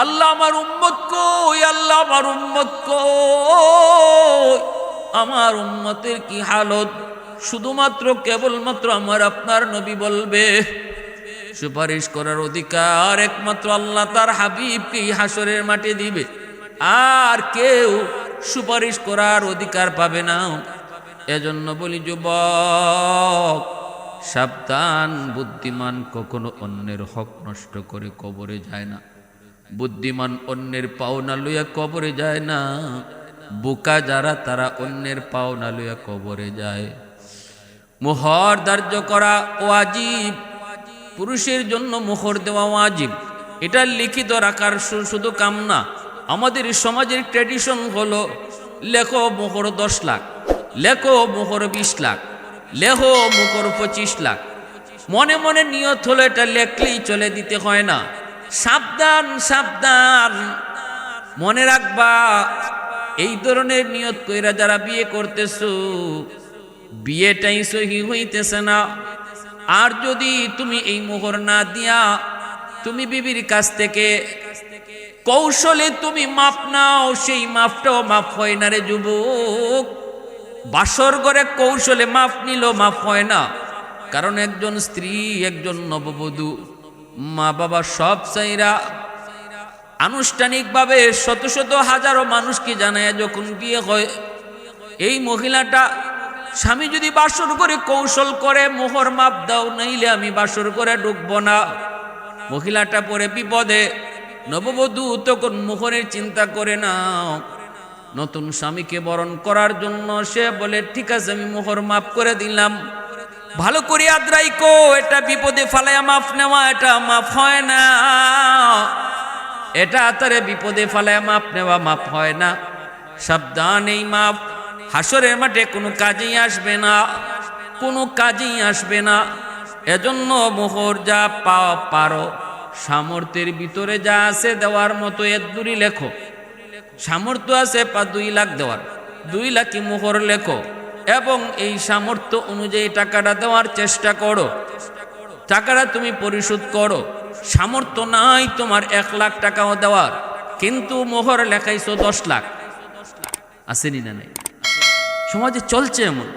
আল্লাহ আমার উম্মত কই, আল্লাহ আমার উম্মত কই, আমার উম্মতের কি হালত শুধুমাত্র কেবলমাত্র আমার আপনার নবী বলবে। সুপারিশ করার অধিকার একমাত্র আল্লাহ তার হাবিবকে হাসরের মাঠে দিবে, আর কেউ সুপারিশ করার অধিকার পাবে না। এজন্য বলি যুবক সাবধান, বুদ্ধিমান কখনো অন্যের হক নষ্ট করে কবরে যায় না, বুদ্ধিমান অন্যের পাওনা লইয়া কবরে যায় না, বোকা যারা তারা অন্যের পাওনা লইয়া কবরে যায়। মোহর ধার্য করা ওয়াজিব, পুরুষের জন্য মোহর দেওয়া ওয়াজিব। এটা লিখিত রাখার শুধু কাম না, আমাদের সমাজের ট্র্যাডিশন হলো লেখো মোহর 10 লাখ, লেখো মোহর 20 লাখ, লেখো মোহর 25 লাখ। মনে মনে নিয়ত হলো এটা লেখলেই চলে, দিতে হয় না। সাবধান সাবধান, মনে রাখবা এই ধরনের নিয়ত কইরা যারা বিয়ে করতেছো, বিয়েটাই সহি হইতেছে না। আর যদি তুমি এই মোহর না দিয়া তুমি বিবির কাছ থেকে কৌশলে তুমি মাপ নাও, সেই মাপটাও মাপ হয় না রে যুবক। বাসর ঘরে কৌশলে মাপ নিল মাপ হয় না, কারণ একজন স্ত্রী, একজন নববধূ মা বাবা সব চাইরা আনুষ্ঠানিকভাবে শত শত হাজারো মানুষকে জানায় যখন বিয়ে হয়, এই মহিলাটা স্বামী যদি বাসর করে কৌশল করে মোহর মাপ দাও, নাইলে আমি বাসর করে ঢুকবো না, মহিলাটা পরে বিপদে। নববধূ তখন মোহরের চিন্তা করে না, নতুন স্বামীকে বরণ করার জন্য সে বলে ঠিক আছে আমি মোহর মাফ করে দিলাম। ভালো করে আদ্রাইকো, এটা বিপদে ফালায়া মাফ নেওয়া এটা মাফ হয় না, এটা তারে বিপদে ফালায়া মাফ নেওয়া মাফ হয় না। সাবধান, এই মাফ হাসরের মাঠে কোনো কাজেই আসবে না, কোনো কাজেই আসবে না। এজন্য মোহর যা পারো সামর্থ্যের ভিতরে যা আছে দেওয়ার মতো এদুরি লেখো। সামর্থ্য আছে 2 লাখ দেওয়ার, 2 লাখই মোহর লেখো এবং এই সামর্থ্য অনুযায়ী টাকাটা দেওয়ার চেষ্টা করো, টাকাটা তুমি পরিশোধ করো। সামর্থ্য নাই তোমার 1 লাখ টাকাও দেওয়ার, কিন্তু মোহর লেখাইছো 10 লাখ, আসেনি না? নাই, সমাজে চলছে এমন।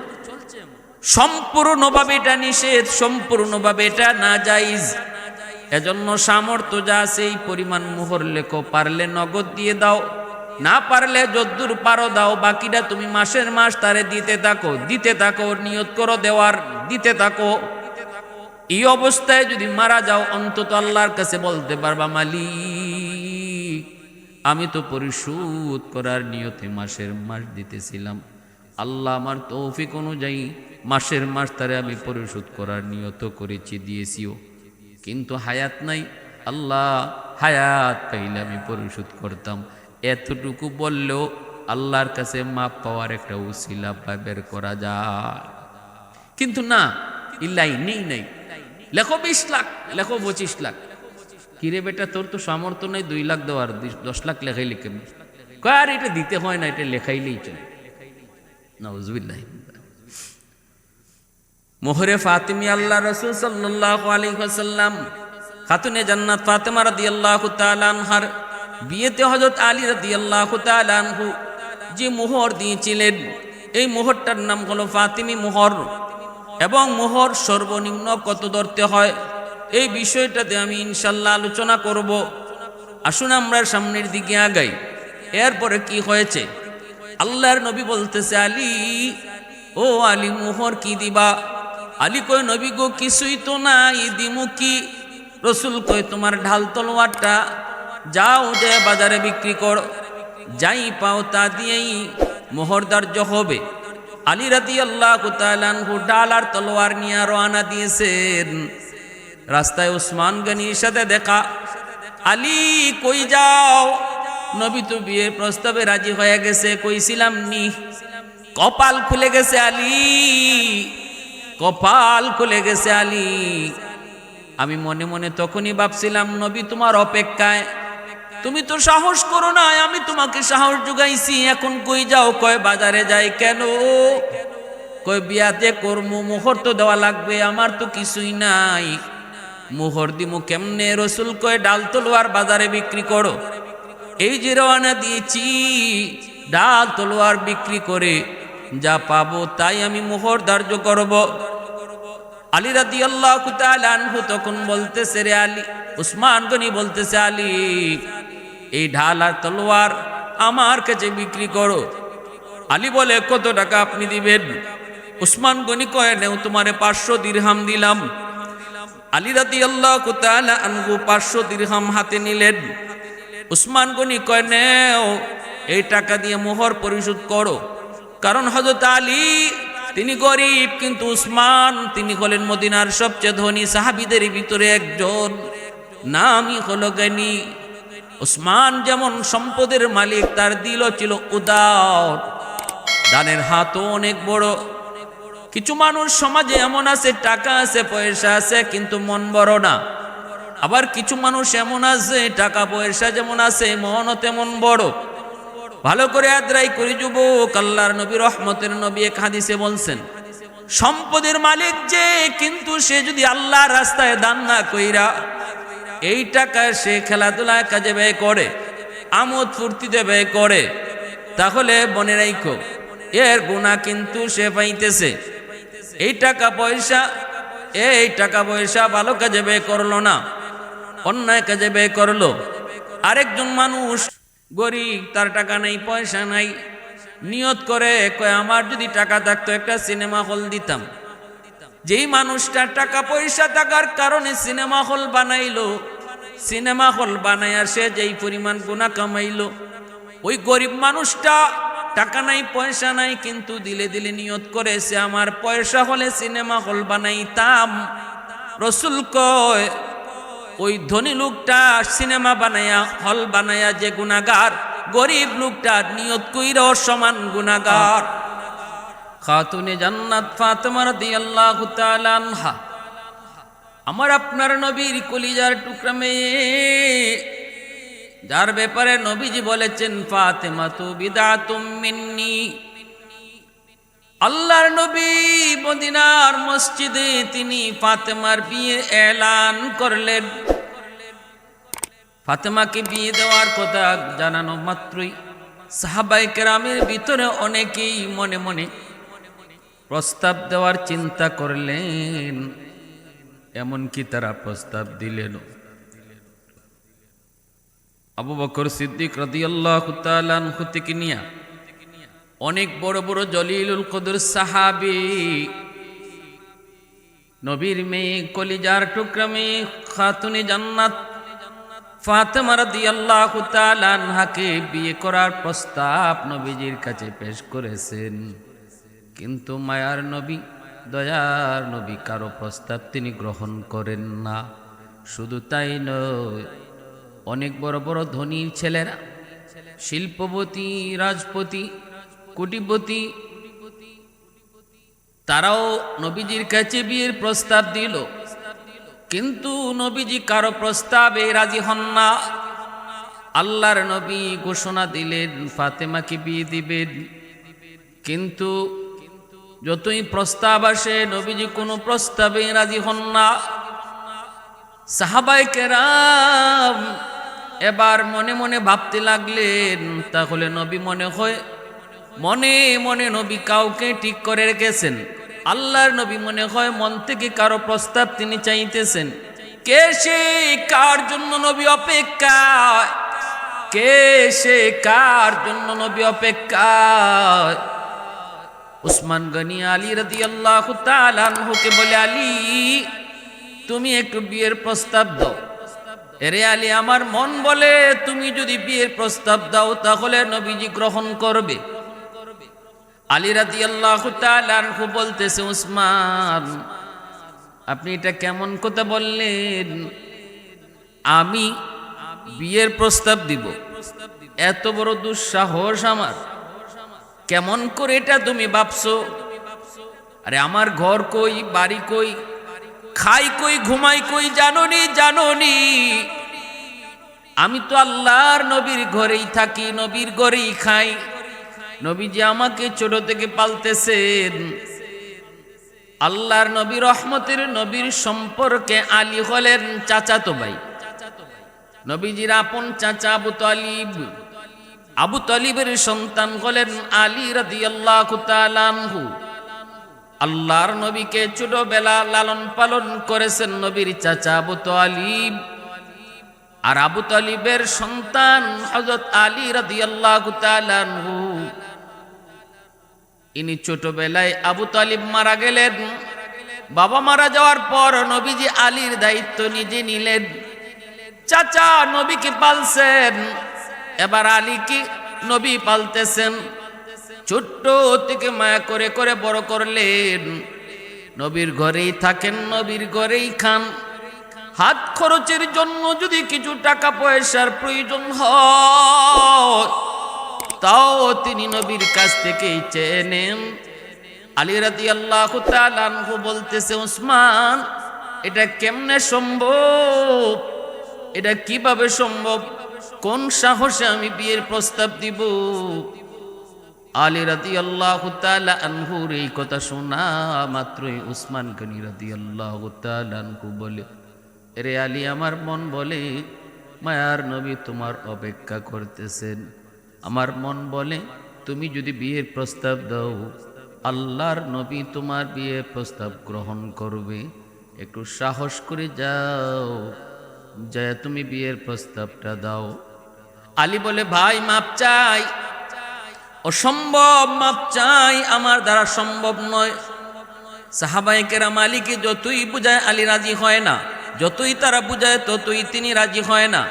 সম্পূর্ণভাবে এটা নিষেধ, সম্পূর্ণভাবে এটা নাজায়েজ। এজন্য সামর্থ্য যা আছে এই পরিমাণ মোহর লেখো, পারলে নগদ দিয়ে দাও, না পারলে যদ্দূর পারো দাও, বাকিটা তুমি মাসের মাস তারে দিতে থাকো, দিতে থাকো, নিয়ত করো দেওয়ার, দিতে থাকো। এই অবস্থায় যদি মারা যাও অন্তত আল্লাহর কাছে বলতে পারবা মালিক আমি তো পরিশোধ করার নিয়তে মাসের মাস দিতেছিলাম, আল্লাহ আমার তৌফিক অনুযায়ী মাসের মাস তারে আমি পরিশোধ করার নিয়ত করেছি, দিয়েছিও, কিন্তু হায়াত নাই, আল্লাহ হায়াত পাইলে আমি পরিশোধ করতাম। এতটুকু বললেও আল্লাহর কাছে মাপ পাওয়ার একটা উসিলা বের করা যায়। কিন্তু না, ইল্লাই নেই নাই, লেখো 20 লাখ, লেখো 25 লাখ। কিরে বেটা তোর তো সামর্থ্য নেই 2 লাখ দেওয়ার, 10 লাখ লেখাই লিখে আর এটা দিতে হয় না, এটা লেখাইলেই চলে। নাউজুবিল্লাহ। মোহরে ফাতিমি আল্লাহ রাসূল সাল্লাল্লাহু আলাইহি ওয়াসাল্লাম খাতুনে জান্নাত ফাতেমা রাদিয়াল্লাহু তাআলা আনহার বিয়েতে হযরত আলী রাদিয়াল্লাহু তাআলা আনহু যে মোহর দিয়েছিলেন, এই মোহরটার নাম হলো ফাতিমি মোহর। এবং মোহর সর্বনিম্ন কত ধরতে হয় এই বিষয়টাতে আমি ইনশাল্লাহ আলোচনা করব। আসুন আমরা সামনের দিকে আগাই। এরপরে কি হয়েছে, আল্লাহর নবী বলতেছে আলী, ও আলী মোহর কি দিবা? আলী কয় নবী গো কিছুই তো নাই, দিমু কি? রসুল কয় তোমার ঢাল তলোয়ারটা যাও যে বাজারে বিক্রি করো, যাই পাও তা দিয়েই মোহর ধার্য হবে। আলী রাদিয়াল্লাহু তাআলা আনহু ঢাল আর তলোয়ার নিয়ে রওনা দিয়েছেন। রাস্তায় ওসমান গনির সাথে দেখা। আলী কই যাও? নবী তো বিয়ের প্রস্তাবে রাজি হয়ে গেছে, কইছিলাম নি। কপাল খুলে গেছে আলী, কপাল খুলে গেছে আলী। আমি মনে মনে তখনই ভাবছিলাম নবী তোমার অপেক্ষায়, তুমি তো সাহস করো না, আমি তোমাকে সাহস জুগাইছি, এখন কই যাও? কয় বাজারে যাই। কেন? কয় বিয়াতে কর্ম, মোহর তো দেওয়া লাগবে, আমার তো কিছুই নাই। মোহর দিমু কেমনে? রসুল কয় ডাল তলোয়ার বাজারে বিক্রি করো। এই যে রওনা দিয়েছি, ডাল তলোয়ার বিক্রি করে যা পাবো তাই আমি মোহর ধার্য করব। আলী রাদিয়াল্লাহু তাআলা আনহু তখন বলতেছে, রে আলী, উসমান গনি বলতেছে, আলী এই ঢাল আর তলোয়ার আমার কাছে বিক্রি করো। আলী বলে, কত টাকা আপনি দিবেন? উসমান গনি কয়, নেও তোমারে 500 দিরহাম দিলাম। আলী রাদিয়াল্লাহু তাআলা আনহু 500 দিরহাম হাতে নিলেন। উসমান গনি কয়, নেও এই টাকা দিয়ে মোহর পরিশোধ করো। কারণ হযরত আলী তিনি গরিব, কিন্তু উসমান তিনি হলেন মদিনার সবচেয়ে ধনী সাহাবীদের ভিতরে একজন, নামই হলো জ্ঞানী। উসমান যেমন সম্পদের মালিক, তার দিলও ছিল উদার, দানের হাতও অনেক বড়। কিছু মানুষ সমাজে এমন আছে, টাকা আছে পয়সা আছে কিন্তু মন বড় না। আবার কিছু মানুষ এমন আছে, টাকা পয়সা যেমন আছে মনও তেমন বড়। ভালো করে আদ্রাই করি যুবক, আল্লাহর নবী রহমতের নবী এক হাদিসে বলছেন, সম্পদের মালিক যে, কিন্তু সে যদি আল্লাহর রাস্তায় দান না কইরা এই টাকা সে খেলাধুলায় কাজে ব্যয় করে, আমোদ ফুর্তিতে ব্যয় করে, তাহলে মনে রাখো এর গুনাহ কিন্তু সে পাইতেছে। এই টাকা পয়সা ভালো কাজে ব্যয় করলো না, অন্যায় কাজে ব্যয় করলো। আরেকজন মানুষ গরিব, তার টাকা নাই পয়সা নাই, নিয়ত করে কয় আমার যদি টাকা থাকতো একটা সিনেমা হল দিতাম। যেই মানুষটা টাকা পয়সা থাকার কারণে সিনেমা হল বানাইলো, সিনেমা হল বানাইয়া সে যেই পরিমাণ গুনাহ কামাইলো, ওই গরিব মানুষটা টাকা নাই পয়সা নাই, কিন্তু দিলে দিলে নিয়ত করে সে আমার পয়সা হলে সিনেমা হল বানাইতাম। রসুল কয় ওই ধনী লোকটা সিনেমা বানায়া হল বানায়া যে গুনাহগার, গরিব লোকটা নিয়ত কইরাও সমান গুনাহগার। খাতুনে জান্নাত ফাতেমা রাদিয়াল্লাহু তাআলা আনহা, আমার আপনার নবীর কলিজার টুকরা মেয়ে, যার ব্যাপারে নবীজি বলেছেন ফাতেমা তু বিদআতুম মিন্নি। আল্লাহর নবী মদিনার মসজিদে তিনি ফাতেমার বিয়ে এলান করলেন। ফাতেমাকে বিয়ে দেওয়ার কথা জানানো মাত্রই সাহাবায়ে কেরামের ভিতরে অনেকেই মনে মনে প্রস্তাব দেওয়ার চিন্তা করলেন, এমনকি তারা প্রস্তাব দিলেন। আবু বকর সিদ্দিক রাদিয়াল্লাহু তাআলা আনহু থেকে নিয়া অনেক বড় বড় জলিলুল কদর সাহাবী, নবীর মেয়ে কলিজার টুকরা মেয়ে খাতুনে জান্নাত ফাতেমা রাদিয়াল্লাহু তাআলা আনহাকে বিয়ে করার প্রস্তাব নবীজির কাছে পেশ করেছেন। কিন্তু মায়ার নবী, দয়ার নবী কারো প্রস্তাব তিনি গ্রহণ করেন না। শুধু তাই নয়, অনেক বড় বড় ধনীর ছেলেরা, শিল্পপতি, রাজপতি, কোটিপতি, তারাও নবীজির কাছে বিয়ের প্রস্তাব দিল, কিন্তু নবীজি কারো প্রস্তাবে রাজি হন না। আল্লাহর নবী ঘোষণা দিলেন ফাতেমাকে বিয়ে দিবেন, কিন্তু যতই প্রস্তাব আসে নবীজি কোনো প্রস্তাবে রাজি হন না। সাহাবায়ে কেরাম এবার মনে মনে ভাবতে লাগলেন, তাহলে নবী মনে হয় মনে মনে নবী কাউকে ঠিক করে রেখেছেন। আল্লাহর নবী মনে হয় মন থেকে কারো প্রস্তাব তিনি চাইতেছেন। কে সে কার জন্য নবী অপেক্ষায়, কে সে কার জন্য নবী অপেক্ষায়? উসমান গনি আলী রাদিয়াল্লাহু তাআলা আনহুকে বলে, আলী তুমি একটু বিয়ের প্রস্তাব দাও। এরে আলী, আমার মন বলে তুমি যদি বিয়ের প্রস্তাব দাও তাহলে নবীজি গ্রহণ করবে। আলী রাদিয়াল্লাহু তাআলা আনহু বলতেছে, উসমান আপনি এটা কেমন কথা বললেন? আমি বিয়ের প্রস্তাব দিব, এত বড় দুঃসাহস আমার? কেমন করে এটা তুমি ভাবছো? আরে আমার ঘর কই, বাড়ি কই, খাই কই, ঘুমাই কই জানোনি? জানোনি আমি তো আল্লাহর নবীর ঘরেই থাকি, নবীর ঘরেই খাই। নবীজি আমাকে ছোট থেকে পালতেছেন, আল্লাহর নবী রহমতের নবীর সম্পর্কে আলী হলেন চাচাতো ভাই, নবীজির আপন চাচা আবু তালিব। আবু তালিবের সন্তান হলেন আলী রাদিয়াল্লাহু তাআলা আনহু। আল্লাহর নবীকে ছোটবেলা লালন পালন করেছেন নবীর চাচা আবু তালিব। আর আবু তালিবের সন্তান হযরত আলী রাদিয়াল্লাহু তাআলা আনহু। ইনি ছোটবেলায় আবু তালিব মারা গেলেন। বাবা মারা যাওয়ার পর নবীজি আলীর দায়িত্ব নিজে নিলেন। চাচা নবীকে পালছেন, এবার আলীকে নবী পালতেছেন। ছোট্ট থেকে মায়া করে করে বড় করলেন। নবীর ঘরেই থাকেন, নবীর ঘরেই খান। হাত খরচের জন্য যদি কিছু টাকা পয়সার প্রয়োজন হয় তাও তিনি নবীর কাছ থেকেই চেয়ে নেন। আলী রাদিয়াল্লাহু তাআলা আনহু বলতেছে, ওসমান এটা কেমনে সম্ভব, এটা কিভাবে সম্ভব, কোন সাহসে আমি বিয়ের প্রস্তাব দিব? আলী রাদিয়াল্লাহু তাআলা আনহুর এই কথা শোনা মাত্রই উসমান গনি রাদিয়াল্লাহু তাআলা আনহু বলে, রে আলী, আমার মন বলে মায়ার নবী তোমার অপেক্ষা করতেছেন। আমার মন বলে তুমি যদি বিয়ের প্রস্তাব দাও আল্লাহর নবী তোমার বিয়ের প্রস্তাব গ্রহণ করবে। একটু সাহস করে যাও, যায় তুমি বিয়ের প্রস্তাবটা দাও। আলী বলে, ভাই মাপ চাই, অসম্ভব, মাপ চাই, আমার দ্বারা সম্ভব নয়। সাহাবায়ে কেরাম আলীকে যতই বুঝায় আলী রাজি হয় না, যতই তারা বুঝায় ততই তিনি রাজি হয় না।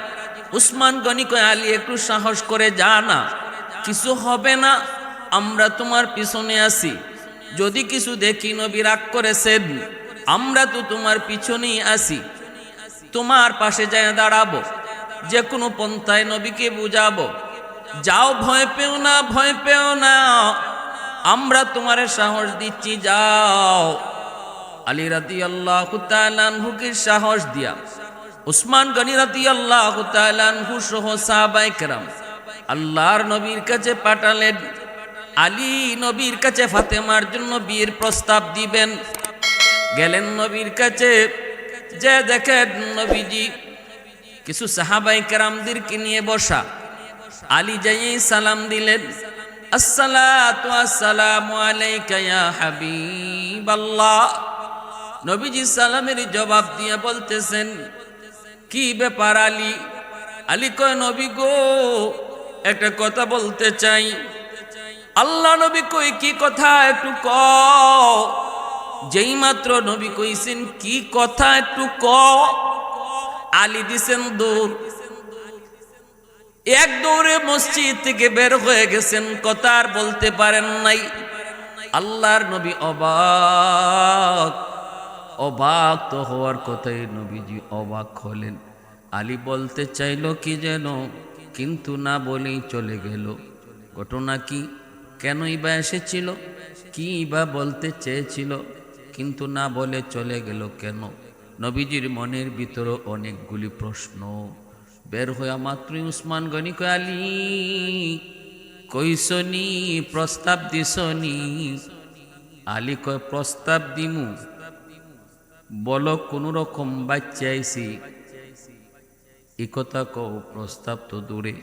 উসমান গনি কয়, আলী একটু সাহস করে যা না, কিছু হবে না, আমরা তোমার পিছনে আছি। যদি কিছু দেখি নবী রাগ করেছেন, আমরা তো তোমার পিছনেই আছি, তোমার পাশে যায় দাঁড়াবো, যে কোনো পন্থায় নবীকে বুঝাবো। যাও, ভয় পেও না, ভয় পেও না, আমরা তোমার সাহস দিচ্ছি, যাও। আলী রাদিয়াল্লাহু তাআলা আনহুকে সাহস দিয়া উসমান গনি রাদিয়াল্লাহু তাআলা আনহু সহ সাহাবায়ে কেরাম আল্লাহর নবীর কাছে পাঠালেন। আলী নবীর কাছে ফাতেমার জন্য বিয়ের প্রস্তাব দিবেন। গেলেন নবীর কাছে, যে দেখেন নবীজি কিছু সাহাবায়ে কেরামদেরকে নিয়ে বসা। আলী যাই সালাম দিলেন, আসসালাতু আসসালামু আলাইকা ইয়া হাবিবাল্লাহ। নবীজি সালামের জবাব দিয়ে বলতেছেন, কি ব্যাপার আলী? আলী কয়, নবী গো, একটা কথা বলতে চাই। আল্লাহ নবী কই, কি কথা একটু কও। যেই মাত্র নবী কইছেন কি কথা একটু কও, আলী দিছেন দৌড়। এক দৌড়ে মসজিদ থেকে বের হয়ে গেছেন, কথা আর বলতে পারেন নাই। আল্লাহর নবী অবাক, অবাক তো হওয়ার কথাই, নবীজি অবাক হলেন। আলী বলতে চাইল কি যেন, কিন্তু না বলেই চলে গেল। ঘটনা কি, কেনই বা এসেছিল, কি বা বলতে চেয়েছিল, কিন্তু না বলে চলে গেল কেন? নবীজির মনের ভিতরে অনেকগুলি প্রশ্ন। বের হইয়া মাত্রই উসমান গনি কয়, আলী কইসনি, প্রস্তাব দিসনি? আলী কয়, প্রস্তাব দিমু, বলো কোন রকম বাচ্চা আইছি, এই কথা কও, প্রস্তাব তো দূরে।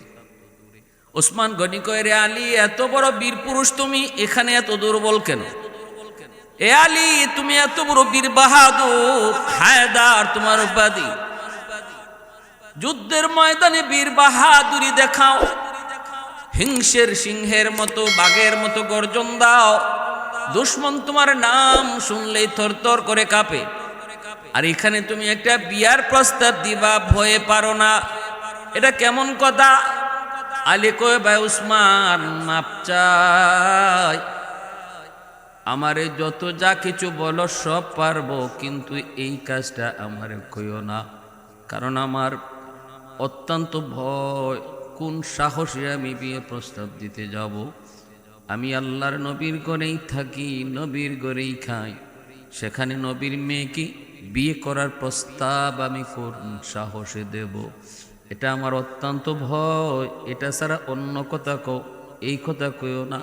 উসমান গনি কয়, রে আলী, এত বড় বীর পুরুষ তুমি, এখানে এত দুর্বল কেন? এ আলী, তুমি এত বড় বীর বাহাদুর, হায়দার তোমার উপাধি, যুদ্ধের ময়দানে বীর বাহাদুরি দেখাও, হিংসের সিংহের মতো, বাঘের মতো গর্জন দাও, দুশ্মন তোমার নাম শুনলেই থরথর করে কাঁপে। আর এখানে তুমি একটা বিয়ার প্রস্তাব দিবা, ভয়ে পারো না, এটা কেমন কথা? আলী কয়, ভাই উসমান, মাপ চাই, আমারে যত যা কিছু বলো সব পারবো, কিন্তু এই কাজটা আমারে কইও না, কারণ আমার অত্যন্ত ভয়, কোন সাহসে আমি বিয়ে প্রস্তাব দিতে যাব? আমি আল্লাহর নবীর ঘরেই থাকি, নবীর ঘরেই খাই, সেখানে নবীর মেয়েকে বিয়ে করার প্রস্তাব আমি কোন সাহসে দেব? এটা আমার অত্যন্ত ভয়, এটা ছাড়া অন্য কথা কও, এই কথা কইও না।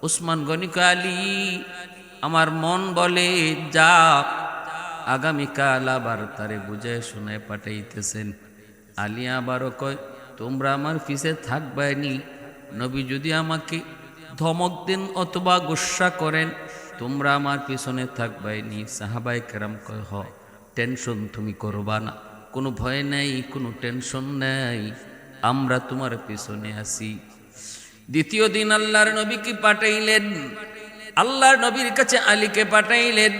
উসমান গনি কয়, আলী, আমার মন বলে যা, আগামীকাল আবার তারে বুঝে শুনে পাঠাইতেছেন। আলী আবারও কয় তোমরা আমার পিছে থাকবাইনি, নবী যদি আমাকে ধমক দেন অথবা গুসা করেন তোমরা আমার পিছনে থাকবাইনি। সাহাবায়ে কেরাম কয় হ, টেনশন তুমি করবা না, কোনো ভয় নাই, কোনো টেনশন নাই, আমরা তোমার পিছনে আছি। দ্বিতীয় দিন আল্লাহর নবীকে পাঠাইলেন, আল্লাহর নবীর কাছে আলীকে পাঠাইলেন।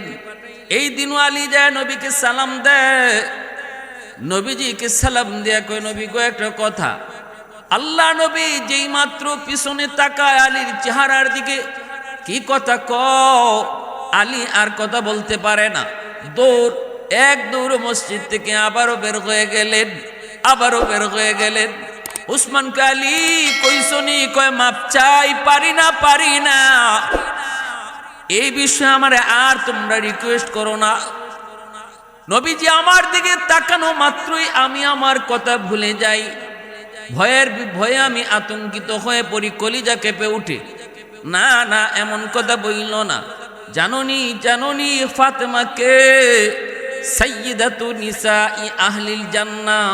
এই দিনও আলী যায় নবীকে সালাম দেয়, নবীজিকে সালাম দেয়া কয় নবী গো একটা কথা। আল্লাহ নবী যেই মাত্র পিছনে তাকায় আলীর চেহারার দিকে, কি কথা ক? আলী আর কথা বলতে পারে না, দৌড় মসজিদ থেকে আবারও বের হয়ে গেলেন, আবারও বের হয়ে গেলেন। উসমান কে আলী কইসনি? কয় মাপ চাই, পারি না, এই বিষয়ে আমার আর তোমরা রিকোয়েস্ট করো না। নবীজি আমার দিকে তাকানো মাত্রই আমি আমার কথা ভুলে যাই, ভয়ে আমি আতঙ্কিত হয়ে পড়ি, কলিজা কেঁপে উঠে। না না, এমন কথা বইল না। জাননি ফাতেমাকে সাইয়্যিদাতু নিসাই আহলিল জান্নাহ,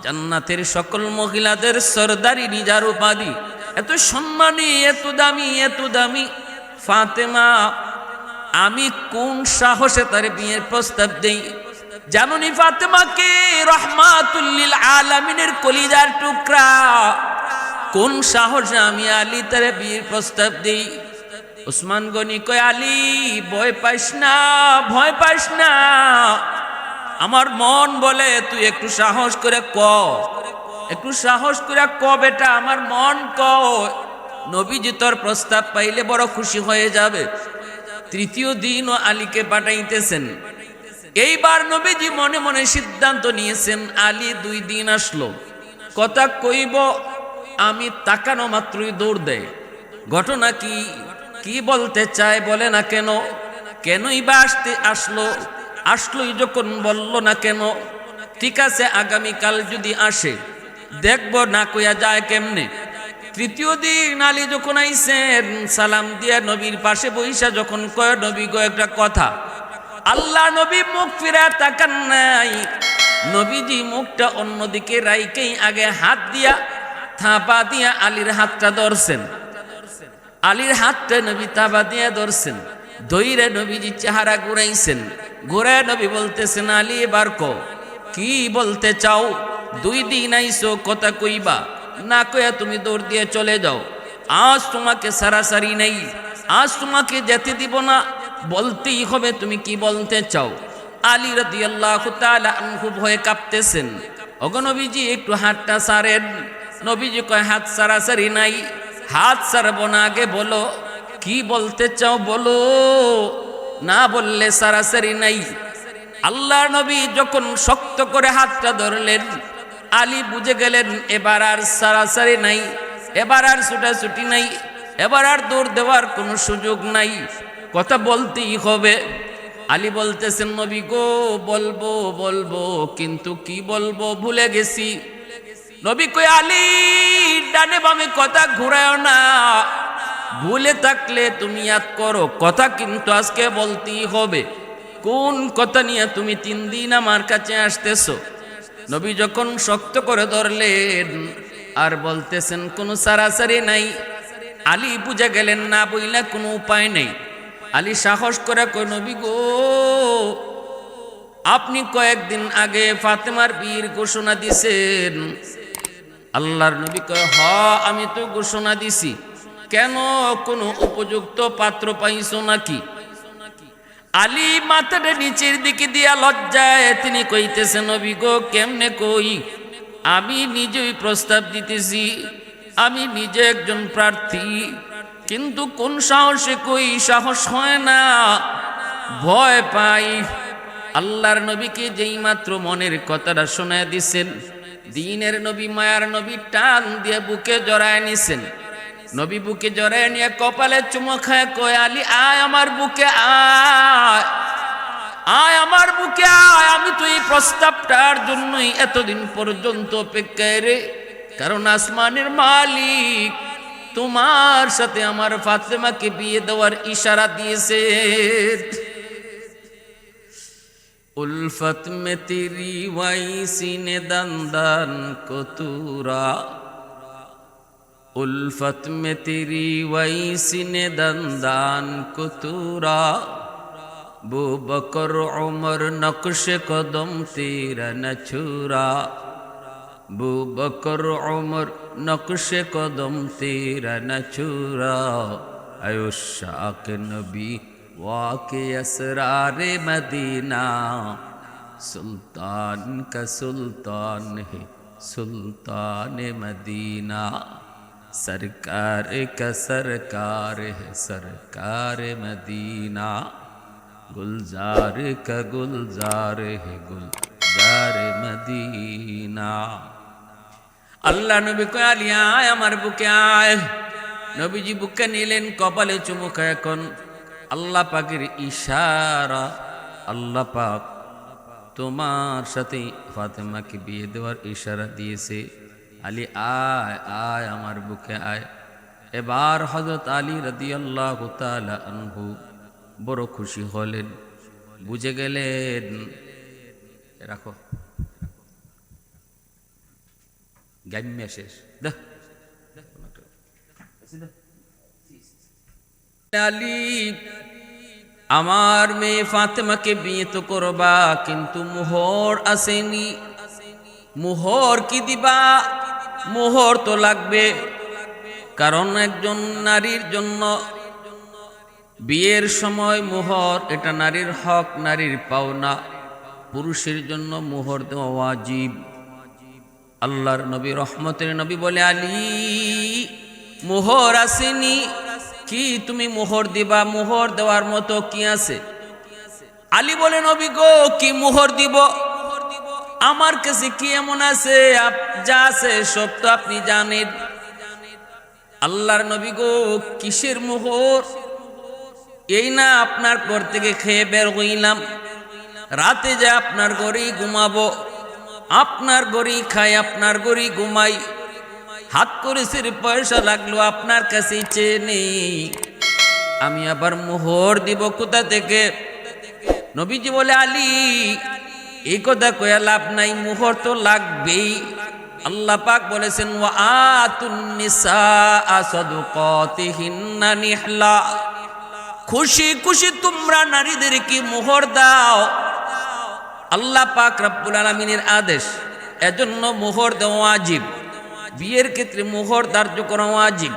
জান্নাতের সকল মহিলাদের সরদারি নিজার উপাধি, এত সম্মানী, এত দামি ফাতেমা, আমি কোন সাহসে তার বিয়ের প্রস্তাব দেই? জানুনি ফাতেমাকে রাহমাতুল লিল আলামিনের কলিজার টুকরা, কোন সাহসে আমি আলী তার বিয়ের প্রস্তাব দেই? উসমান গনি কয় আলী ভয় পাইস না, আমার মন বলে তুই একটু সাহস করে ক বেটা, আমার মন ক, নবীজি তোর প্রস্তাব পাইলে বড় খুশি হয়ে যাবে। তৃতীয় দিনও আলীকে পাঠাইতেছেন। এইবার নবীজি মনে মনে সিদ্ধান্ত নিয়েছেন, আলী 2 দিন আসলো, কথা কইব, আমি তাকানো মাত্রই দৌড় দেয়। ঘটনা কি বলতে চায় বলে না কেন? কেনই বা আসলোই যখন বলল না কেন? ঠিক আছে, আগামীকাল যদি আসে দেখব, না কইয়া যায় কেমনে। তৃতীয় দিন আলী যখন আইছেন, সালাম দিয়া নবীর পাশে বইসা যখন কয় নবী গো একটা কথা, আল্লাহ নবী মুখ ফিরা তাকান নাই, নবীজি মুখটা অন্যদিকে রাইকেই আগে হাত দিয়া থাপা দিয়া আলীর হাতটা ধরছেন, আলীর হাতটা নবী থাপা দিয়া ধরছেন, ধইরে নবীজি চেহারা ঘুরাইছেন, ঘুরায় নবী বলতেছেন আলী এবার ক, কি বলতে চাও? 2 দিন আইছো, কথা কইবা, না কইয়া তুমি দৌড় দিয়ে চলে যাও। আজ তোমাকে সারাসারি নেই, আজ তোমাকে যেতে দিব না, বলতেই হবে তুমি কি বলতে চাও। আলী রাদিয়াল্লাহু তাআলা আনহু ভয়ে কাঁপতেছেন। ওগো নবীজি একটু হাতটা ছাড়েন। নবীজি কয় হাত সারাসারি নাই, হাত ছাড়বো না, আগে বলো কি বলতে চাও, বলো, না বললে সারাসারি নাই। আল্লাহ নবী যখন শক্ত করে হাতটা ধরলেন, আলী বুঝে গেলেন এবার আর সারাসারি নাই, এবার আর ছুটাছুটি নাই, এবার আর দৌড় দেওয়ার কোনো সুযোগ নাই, কথা বলতেই হবে। আলী বলতেছেন নবী গো বলবো, কিন্তু কি বলবো ভুলে গেছি। নবী কই আলী ডানে বামে কথা ঘুরায় না, ভুলে থাকলে তুমি ইয়াদ করো, কথা কিন্তু আজকে বলতেই হবে। কোন কথা নিয়ে তুমি 3 দিন আমার কাছে আসতেছো? নবী যখন শক্ত করে ধরলেন আর বলতেছেন কোনো সারাসারি নাই, আলী বুঝে গেলেন না বইলা কোনো উপায় নেই। আলী সাহস করে কয় নবী গো, আপনি কয়েকদিন আগে ফাতেমার বিয়ের ঘোষণা দিছেন। আল্লাহর নবী কয় হ, আমি তো ঘোষণা দিছি, কেন কোনো উপযুক্ত পাত্র পাইছো নাকি? আলী মাথাটা নিচের দিকে দিয়া লজ্জায় তিনি কইতেছেন নবী গো কেমনে কই, আমি নিজেই প্রস্তাব দিতেছি, আমি নিজে একজন প্রার্থী, কিন্তু কোন সাহসে কই, সাহস হয় না, ভয় পাই। আল্লাহর নবীকে যেই মাত্র মনের কথাটা শোনায় দিছেন, দিনের নবী মায়ার নবী টান দিয়ে বুকে জড়ায় নিছেন। নবী বুকে জড়ায় নিয়ে কপালে চুমো খায় কয় আলী আয় আমার বুকে, আয় আমার বুকে আয়, আমি তো এই প্রস্তাবটার জন্যই এতদিন পর্যন্ত অপেক্ষায় রে, কারণ আসমানের মালিক তোমার সাথে আমার ফাতেমাকে বিয়ে দেওয়ার ইশারা দিয়েছে। উলফত মে তেরি ওয়াই সিনে দন্দন কতুরা, উলফত মে তেরি ওয়াই সিনে দন্দন কতুরা, বু বকর উমর নকশ কদম তেরা ন ছুরা, বু বকর উমর নকশ কদম তেরা ন ছুরা, আয়ুশাক নবী वाके असरारे मदीना, सुल्तान का सुल्तान है सुल्तान मदीना, सरकार का सरकार है सरकार मदीना, गुलजार का गुलजार है गुलजार मदीना। अल्लाह नबी को आलिया आय আমার বুকে আয়। নবীজি বুকে নিলেন, কপালে চুমু খায়। এখন আল্লাহ পাকের ইশারা, আল্লাহ পাক তোমার সাথে ফাতেমাকে বিয়ে দেওয়ার ইশারা দিয়েছে। আলী আয় আয় আমার বুকে আয়। এবার হযরত আলী রাদিয়াল্লাহু তাআলা আনহু বড় খুশি হলেন, বুঝে গেলেন। রাখো গাইম্যা শেষ। আলী আমার মেয়ে ফাতেমাকে বিয়ে তো করবা, কিন্তু মোহর আসেনি। মোহর কি দিবা? মোহর তো লাগবে, কারণ একজন নারীর জন্য বিয়ের সময় মোহর এটা নারীর হক, নারীর পাওনা। পুরুষের জন্য মোহর দেওয়া ওয়াজিব। আল্লাহর নবী রহমতের নবী বলে, আলী মোহর আসেনি, কি তুমি মোহর দিবা? মোহর দেওয়ার মতো কি আছে? আলী বলে, নবী গো কি মোহর দিব? আমার কাছে কি এমন আছে? যা আছে সব তো আপনি জানেন। আল্লাহর নবী গো কিসের মোহর? এই না আপনার ঘর থেকে খেয়ে বের হইলাম, রাতে যে আপনার ঘরেই ঘুমাবো, আপনার ঘরেই খাই, আপনার ঘরেই ঘুমাই। হাত খরচের পয়সা লাগলো আপনার কাছে চেয়ে নেই, আমি আবার মোহর দিব কোথা থেকে? নবীজি বলে, আলী এই কথা কয়া লাভ নাই, মোহর তো লাগবেই। আল্লাহ পাক বলেছেন, ওয়া আতুন নিসা সাদুকাতিহিন্না নিহলা, খুশি খুশি তোমরা নারীদেরকে মোহর দাও। আল্লাহ পাক রব্বুল আলামিনের আদেশ, এজন্য মোহর দেওয়া ওয়াজিব। বিয়ের ক্ষেত্রে মোহর ধার্য করা ওয়াজিব,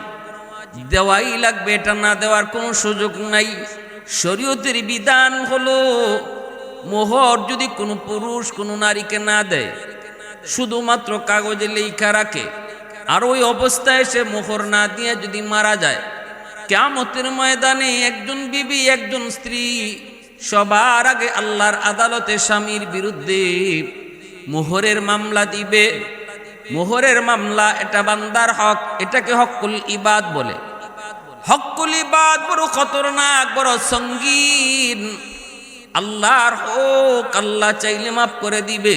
দেওয়াই লাগবে, এটা না দেওয়ার কোনো সুযোগ নাই। শরীয়তের বিধান হলো, মোহর যদি কোনো পুরুষ কোনো নারীকে না দেয়, শুধুমাত্র কাগজে লেখা রাখে, আর ওই অবস্থায় সে মোহর না দিয়ে যদি মারা যায়, কিয়ামতের ময়দানে একজন বিবি একজন স্ত্রী সবার আগে আল্লাহর আদালতে স্বামীর বিরুদ্ধে মোহরের মামলা দিবে। মোহরের মামলা এটা বান্দার হক, এটাকে হকুল ইবাদ বলে। হকুল ইবাদ বড় খতরনাক, বড় সঙ্গীন। আল্লাহর হক আল্লাহ চাইলে মাফ করে দিবে,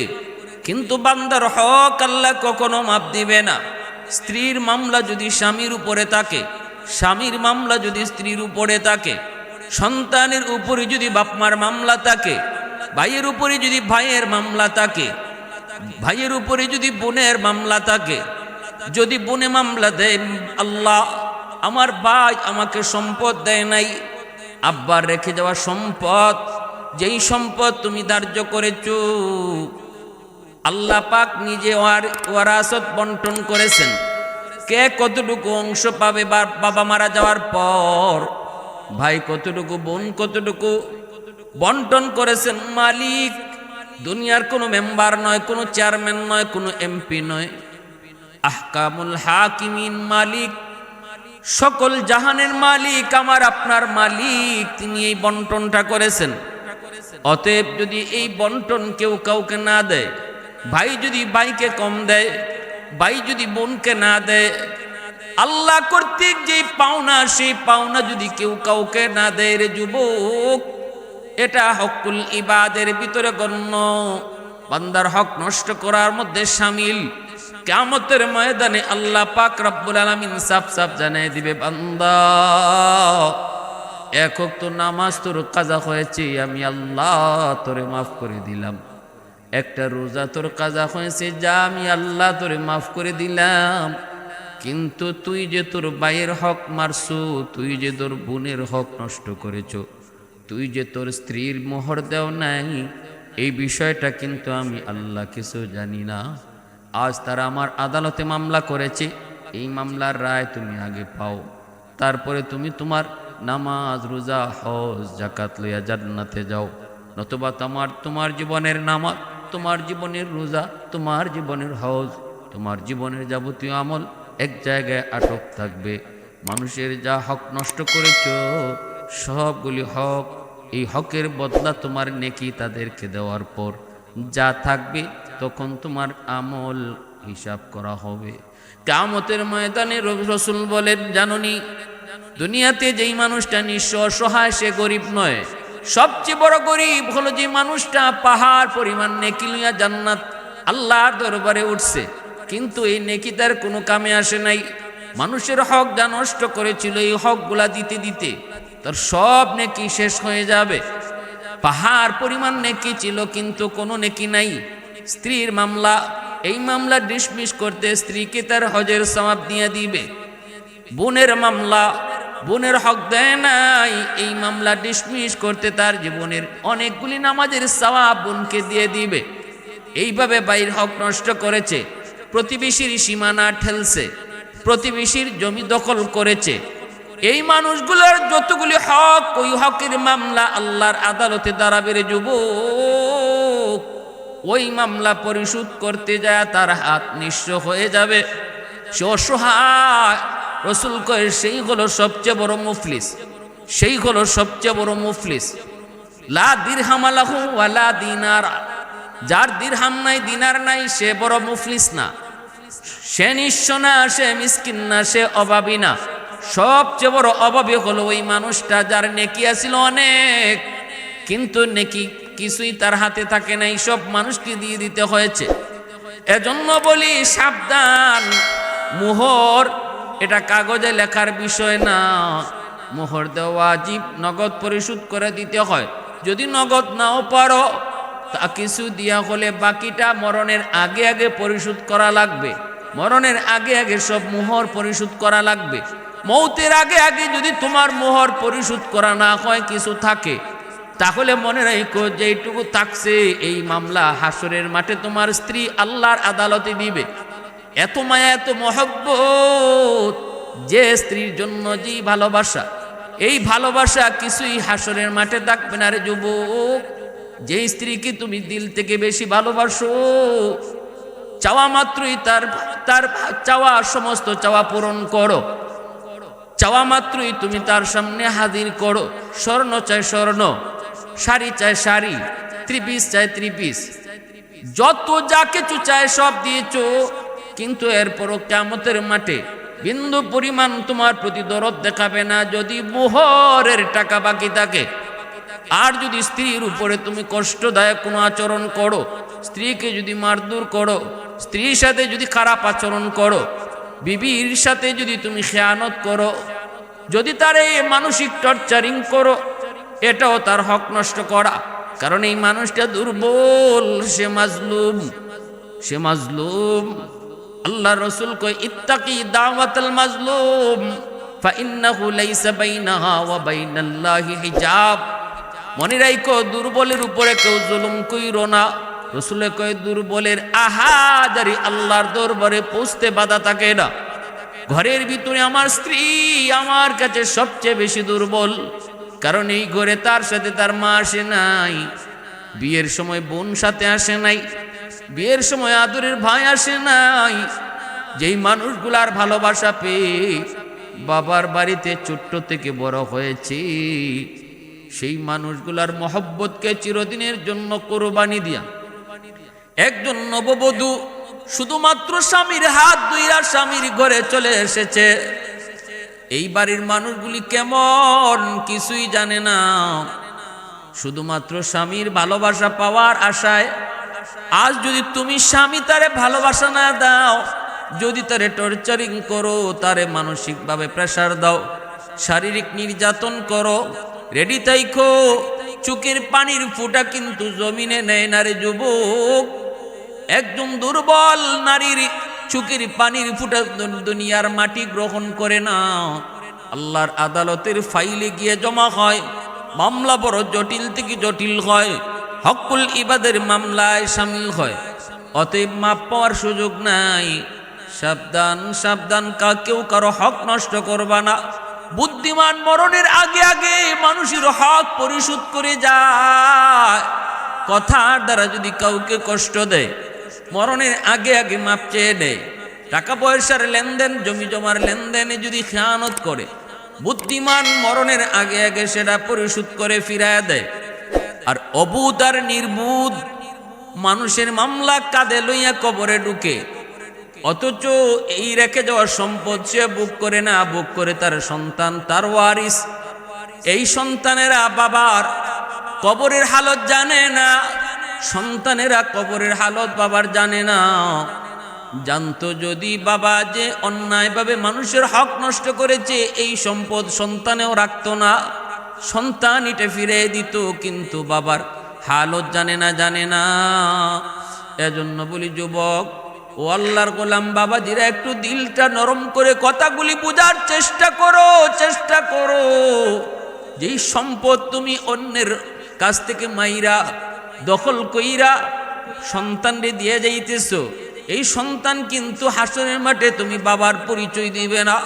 কিন্তু বান্দার হক আল্লাহ কখনো মাফ দিবে না। স্ত্রীর মামলা যদি স্বামীর উপরে থাকে, স্বামীর মামলা যদি স্ত্রীর উপরে থাকে, সন্তানের উপরে যদি বাপমার মামলা থাকে, ভাইয়ের উপরে যদি ভাইয়ের মামলা থাকে, ভাইয়ের উপরে যদি বোনের মামলা থাকে, যদি বোনে মামলা দেয়, আল্লাহ আমার ভাই আমাকে সম্পদ দেয় নাই, আব্বার রেখে যাওয়া সম্পদ, যেই সম্পদ তুমি ধার্য করেছো, আল্লাহ পাক নিজে ওয়ারাসত বন্টন করেছেন। কে কতটুকু অংশ পাবে বাবা মারা যাওয়ার পর, ভাই কতটুকু, বোন কতটুকু, বন্টন করেছেন মালিক। দুনিয়ার কোনো মেম্বার নয়, কোনো চেয়ারম্যান নয়, কোনো এমপি নয়, আহকামুল হাকিমিন মালিক, সকল জাহানের মালিক, আমার আপনার মালিক, তিনি এই বন্টনটা করেছেন। অতএব যদি এই বন্টন কেউ কাউকে না দেয়, ভাই যদি ভাইকে কম দেয়, ভাই যদি বোনকে না দেয়, আল্লাহ কর্তৃক যেই পাওনা, সেই পাওনা যদি কেউ কাউকে না দেয়, রে যুবক, এটা হকুল ইবাদের ভিতরে গণ্য, বান্দার হক নষ্ট করার মধ্যে শামিল। কিয়ামতের ময়দানে আল্লাহ পাক রব্বুল আলামিন সাফ সাফ জানিয়ে দিবে, বান্দা এক ওয়াক্ত নামাজ তোর কাজা হয়েছে, আমি আল্লাহ তোরে মাফ করে দিলাম। একটা রোজা তোর কাজা হয়েছে, যা আমি আল্লাহ তোরে মাফ করে দিলাম। কিন্তু তুই যে তোর ভাইয়ের হক মারছু, তুই যে তোর বোনের হক নষ্ট করেছ, তুই যে তোর স্ত্রীর মোহর দেও নাই, এই বিষয়টা কিন্তু আমি আল্লাহ কিছু জানি না। আজ তারা আমার আদালতে মামলা করেছে, এই মামলার রায় তুমি আগে পাও, তারপরে তুমি তোমার নামাজ রোজা হজ যাকাত লইয়া জান্নাতে যাও। নতুবা তোমার জীবনের নামাজ, তোমার জীবনের রোজা, তোমার জীবনের হজ, তোমার জীবনের যাবতীয় আমল এক জায়গায় আটক থাকবে। মানুষের যা হক নষ্ট করেছ সবগুলি হক, এই হকের বদলা তোমার নেকি তাদেরকে দেওয়ার পর যা থাকবে তখন তোমার আমল হিসাব করা হবে। কিয়ামতের ময়দানে রাসূল বলেন, জাননি দুনিয়াতে যেই মানুষটা নিঃস্ব অসহায় সে গরিব নয়, সবচেয়ে বড় গরিব হলো যে মানুষটা পাহাড় পরিমাণ নেকি লইয়া জান্নাত আল্লাহর দরবারে উঠছে, কিন্তু এই নেকি তার কোনো কামে আসে নাই। মানুষের হক যা নষ্ট করেছিল, এই হকগুলা দিতে দিতে তার সব নেকি শেষ হয়ে যাবে। পাহাড় পরিমাণ নেকি ছিল কিন্তু কোনো নেকি নাই। স্ত্রীর মামলা, এই মামলা ডিসমিস করতে স্ত্রীকে তার হজের সওয়াব দিয়ে দিবে। বোনের মামলা, বোনের হক দেয় নাই, এই মামলা ডিসমিস করতে তার জীবনের অনেকগুলি নামাজের সওয়াব বোনকে দিয়ে দিবে। এইভাবে ভাইয়ের হক নষ্ট করেছে, প্রতিবেশীর সীমানা ঠেলছে, প্রতিবেশীর জমি দখল করেছে, এই মানুষগুলোর যতগুলি হক, ওই হকের মামলা আল্লাহর আদালতে দাঁড়াবে রে যুবক। ওই মামলা পরিশোধ করতে যায় তার হাত নিঃস্ব হয়ে যাবে, সে অসহায়। রাসূল কয় সেই হলো সবচেয়ে বড় মুফলিস, সেই হলো সবচেয়ে বড় মুফলিস। লা দিরহাম লাহু ওয়ালা দিনার, যার দিরহাম নাই দিনার নাই সে বড় মুফলিস না, সে নিঃস্ব না, সে মিসকিন না, সে অভাবী না। সবচেয়ে বড় অভাবী হলো ওই মানুষটা যার নেকি আছিল অনেক, কিন্তু নেকি কিছুই তার হাতে থাকে নাই, সব মানুষকে দিয়ে দিতে হয়েছে। এজন্য বলি সাবধান, মোহর এটা কাগজে লেখার বিষয় না, মোহর দেওয়া ওয়াজিব, নগদ পরিশোধ করে দিতে হয়। যদি নগদ নাও পারো তা কিছু দিয়া হলে বাকিটা মরণের আগে আগে পরিশোধ করা লাগবে। মরণের আগে আগে সব মোহর পরিশোধ করা লাগবে। মৌতের আগে আগে যদি তোমার মোহর পরিশোধ করা না হয়, কিছু থাকে, তাহলে মনে রাখো যে এইটুকু থাকছে, এই মামলা হাসরের মাঠে তোমার স্ত্রী আল্লাহর আদালতে দিবে। এত মায়া, এত মহব্বত, যে স্ত্রীর জন্য যে ভালোবাসা, এই ভালোবাসা কিছুই হাসরের মাঠে থাকবে না রে যুবক। যে স্ত্রীকে তুমি দিল থেকে বেশি ভালোবাসো, চাওয়া মাত্রই তার চাওয়া, সমস্ত চাওয়া পূরণ করো, চাওয়া মাত্রই তুমি তার সামনে হাজির করো। স্বর্ণ চাই স্বর্ণ, শাড়ি চাই শাড়ি, ত্রিপিস চাই ত্রিপিস, যত যা কিছু চায় সব দিয়েছো, কিন্তু এরপরও কিয়ামতের মাঠে বিন্দু পরিমাণ তোমার প্রতি দরদ দেখাবে না যদি মোহরের টাকা বাকি থাকে। আর যদি স্ত্রীর উপরে তুমি কষ্টদায়ক কোনো আচরণ করো, স্ত্রীকে যদি মারধর করো, স্ত্রীর সাথে যদি খারাপ আচরণ করো, বিবির সাথে যদি তুমি খেয়ানত করো, যদি তার এই মানসিক টর্চারিং করো, এটাও তার হক নষ্ট করা। কারণ এই মানুষটা দুর্বল, সে মাজলুম, সে মাজলুম। আল্লাহ রাসূল কয়, ইত্তাকি দাওয়াতাল মাজলুম ফাইন্নাহু লাইসা বাইনাহা ওয়া বাইনাল্লাহি হিজাব। মনে রাখো, দুর্বলের উপরে কেউ জুলুম কইরো না। রাসূল কয়, দুর্বলের আহাজারি আল্লাহর দরবারে পৌঁছতে বাধা থাকে না। ঘরের ভিতরে আমার স্ত্রী আমার কাছে সবচেয়ে বেশি দুর্বল, কারণ এই ঘরে তার সাথে তার মা আসে নাই, বিয়ের সময় বোন সাথে আসে নাই, বিয়ের সময় আদরের ভাই আসে নাই। যেই মানুষগুলার ভালোবাসা পেয়ে বাবার বাড়িতে ছোট্ট থেকে বড় হয়েছে, সেই মানুষগুলার মহব্বতকে চিরদিনের জন্য কোরবানি দিয়া একজন নববধূ শুধুমাত্র স্বামীর হাত ধুইয়া স্বামীর ঘরে চলে এসেছে। এই বাড়ির মানুষগুলি কেমন কিছুই জানে না, শুধুমাত্র স্বামীর ভালোবাসা পাওয়ার আশায় আজ যদি তুমি স্বামী তারে ভালোবাসা না দাও, যদি তারে টর্চারিং করো, তারে মানসিকভাবে প্রেসার দাও, শারীরিক নির্যাতন করো, রেডি থাইকো, চোখের পানির ফোঁটা কিন্তু জমিনে নেয় না রে যুবক। একজন দুর্বল নারীর চোখের পানির ফোঁটা দুনিয়ার মাটি গ্রহণ করে না, আল্লাহর আদালতের ফাইলে গিয়ে জমা হয়। মামলা বড় জটিল থেকে জটিল হয়, হকুল ইবাদের মামলায় সামিল হয়। অতএব মাপ পাওয়ার সুযোগ নাই। সাবধান সাবধান, কেউ কারো হক নষ্ট করবা না। বুদ্ধিমান মরণের আগে আগে মানুষের হক পরিশোধ করে যায়। কথার দ্বারা যদি কাউকে কষ্ট দেয়, মরণের আগে আগে মাপ চেয়ে নেয়। টাকা পয়সার লেনদেন, জমি জমার লেনদেনে যদি খেয়ানত করে, বুদ্ধিমান মরণের আগে আগে সেটা পরিশোধ করে ফিরায় দেয়। আর অবুধ আর নির্বুধ মানুষের মামলা কাঁধে লইয়া কবরে ঢুকে, অথচ এই রেখে যাওয়ার সম্পদ সে বুক করে না, বুক করে তার সন্তান, তার ওয়ারিস। এই সন্তানেরা বাবার কবরের হালত জানে না, সন্তানেরা কবরের হালত বাবার জানে না। জানতো যদি বাবা যে অন্যায়ভাবে মানুষের হক নষ্ট করেছে, এই সম্পদ সন্তানেও রাখতো না, সন্তান এটা ফিরে দিত। কিন্তু বাবার হালত জানে না। এজন্য বলি যুবক ও আল্লাহর গোলাম বাবাজিরা, একটু দিলটা নরম করে কথাগুলি বোঝার চেষ্টা করো। যেই সম্পদ তুমি অন্যের কাছ থেকে মাইরা দখল কইরা সন্তানরে দিয়ে যাইতেছো, এই সন্তান কিন্তু হাসরের মাঠে তুমি বাবার পরিচয় দিবে না।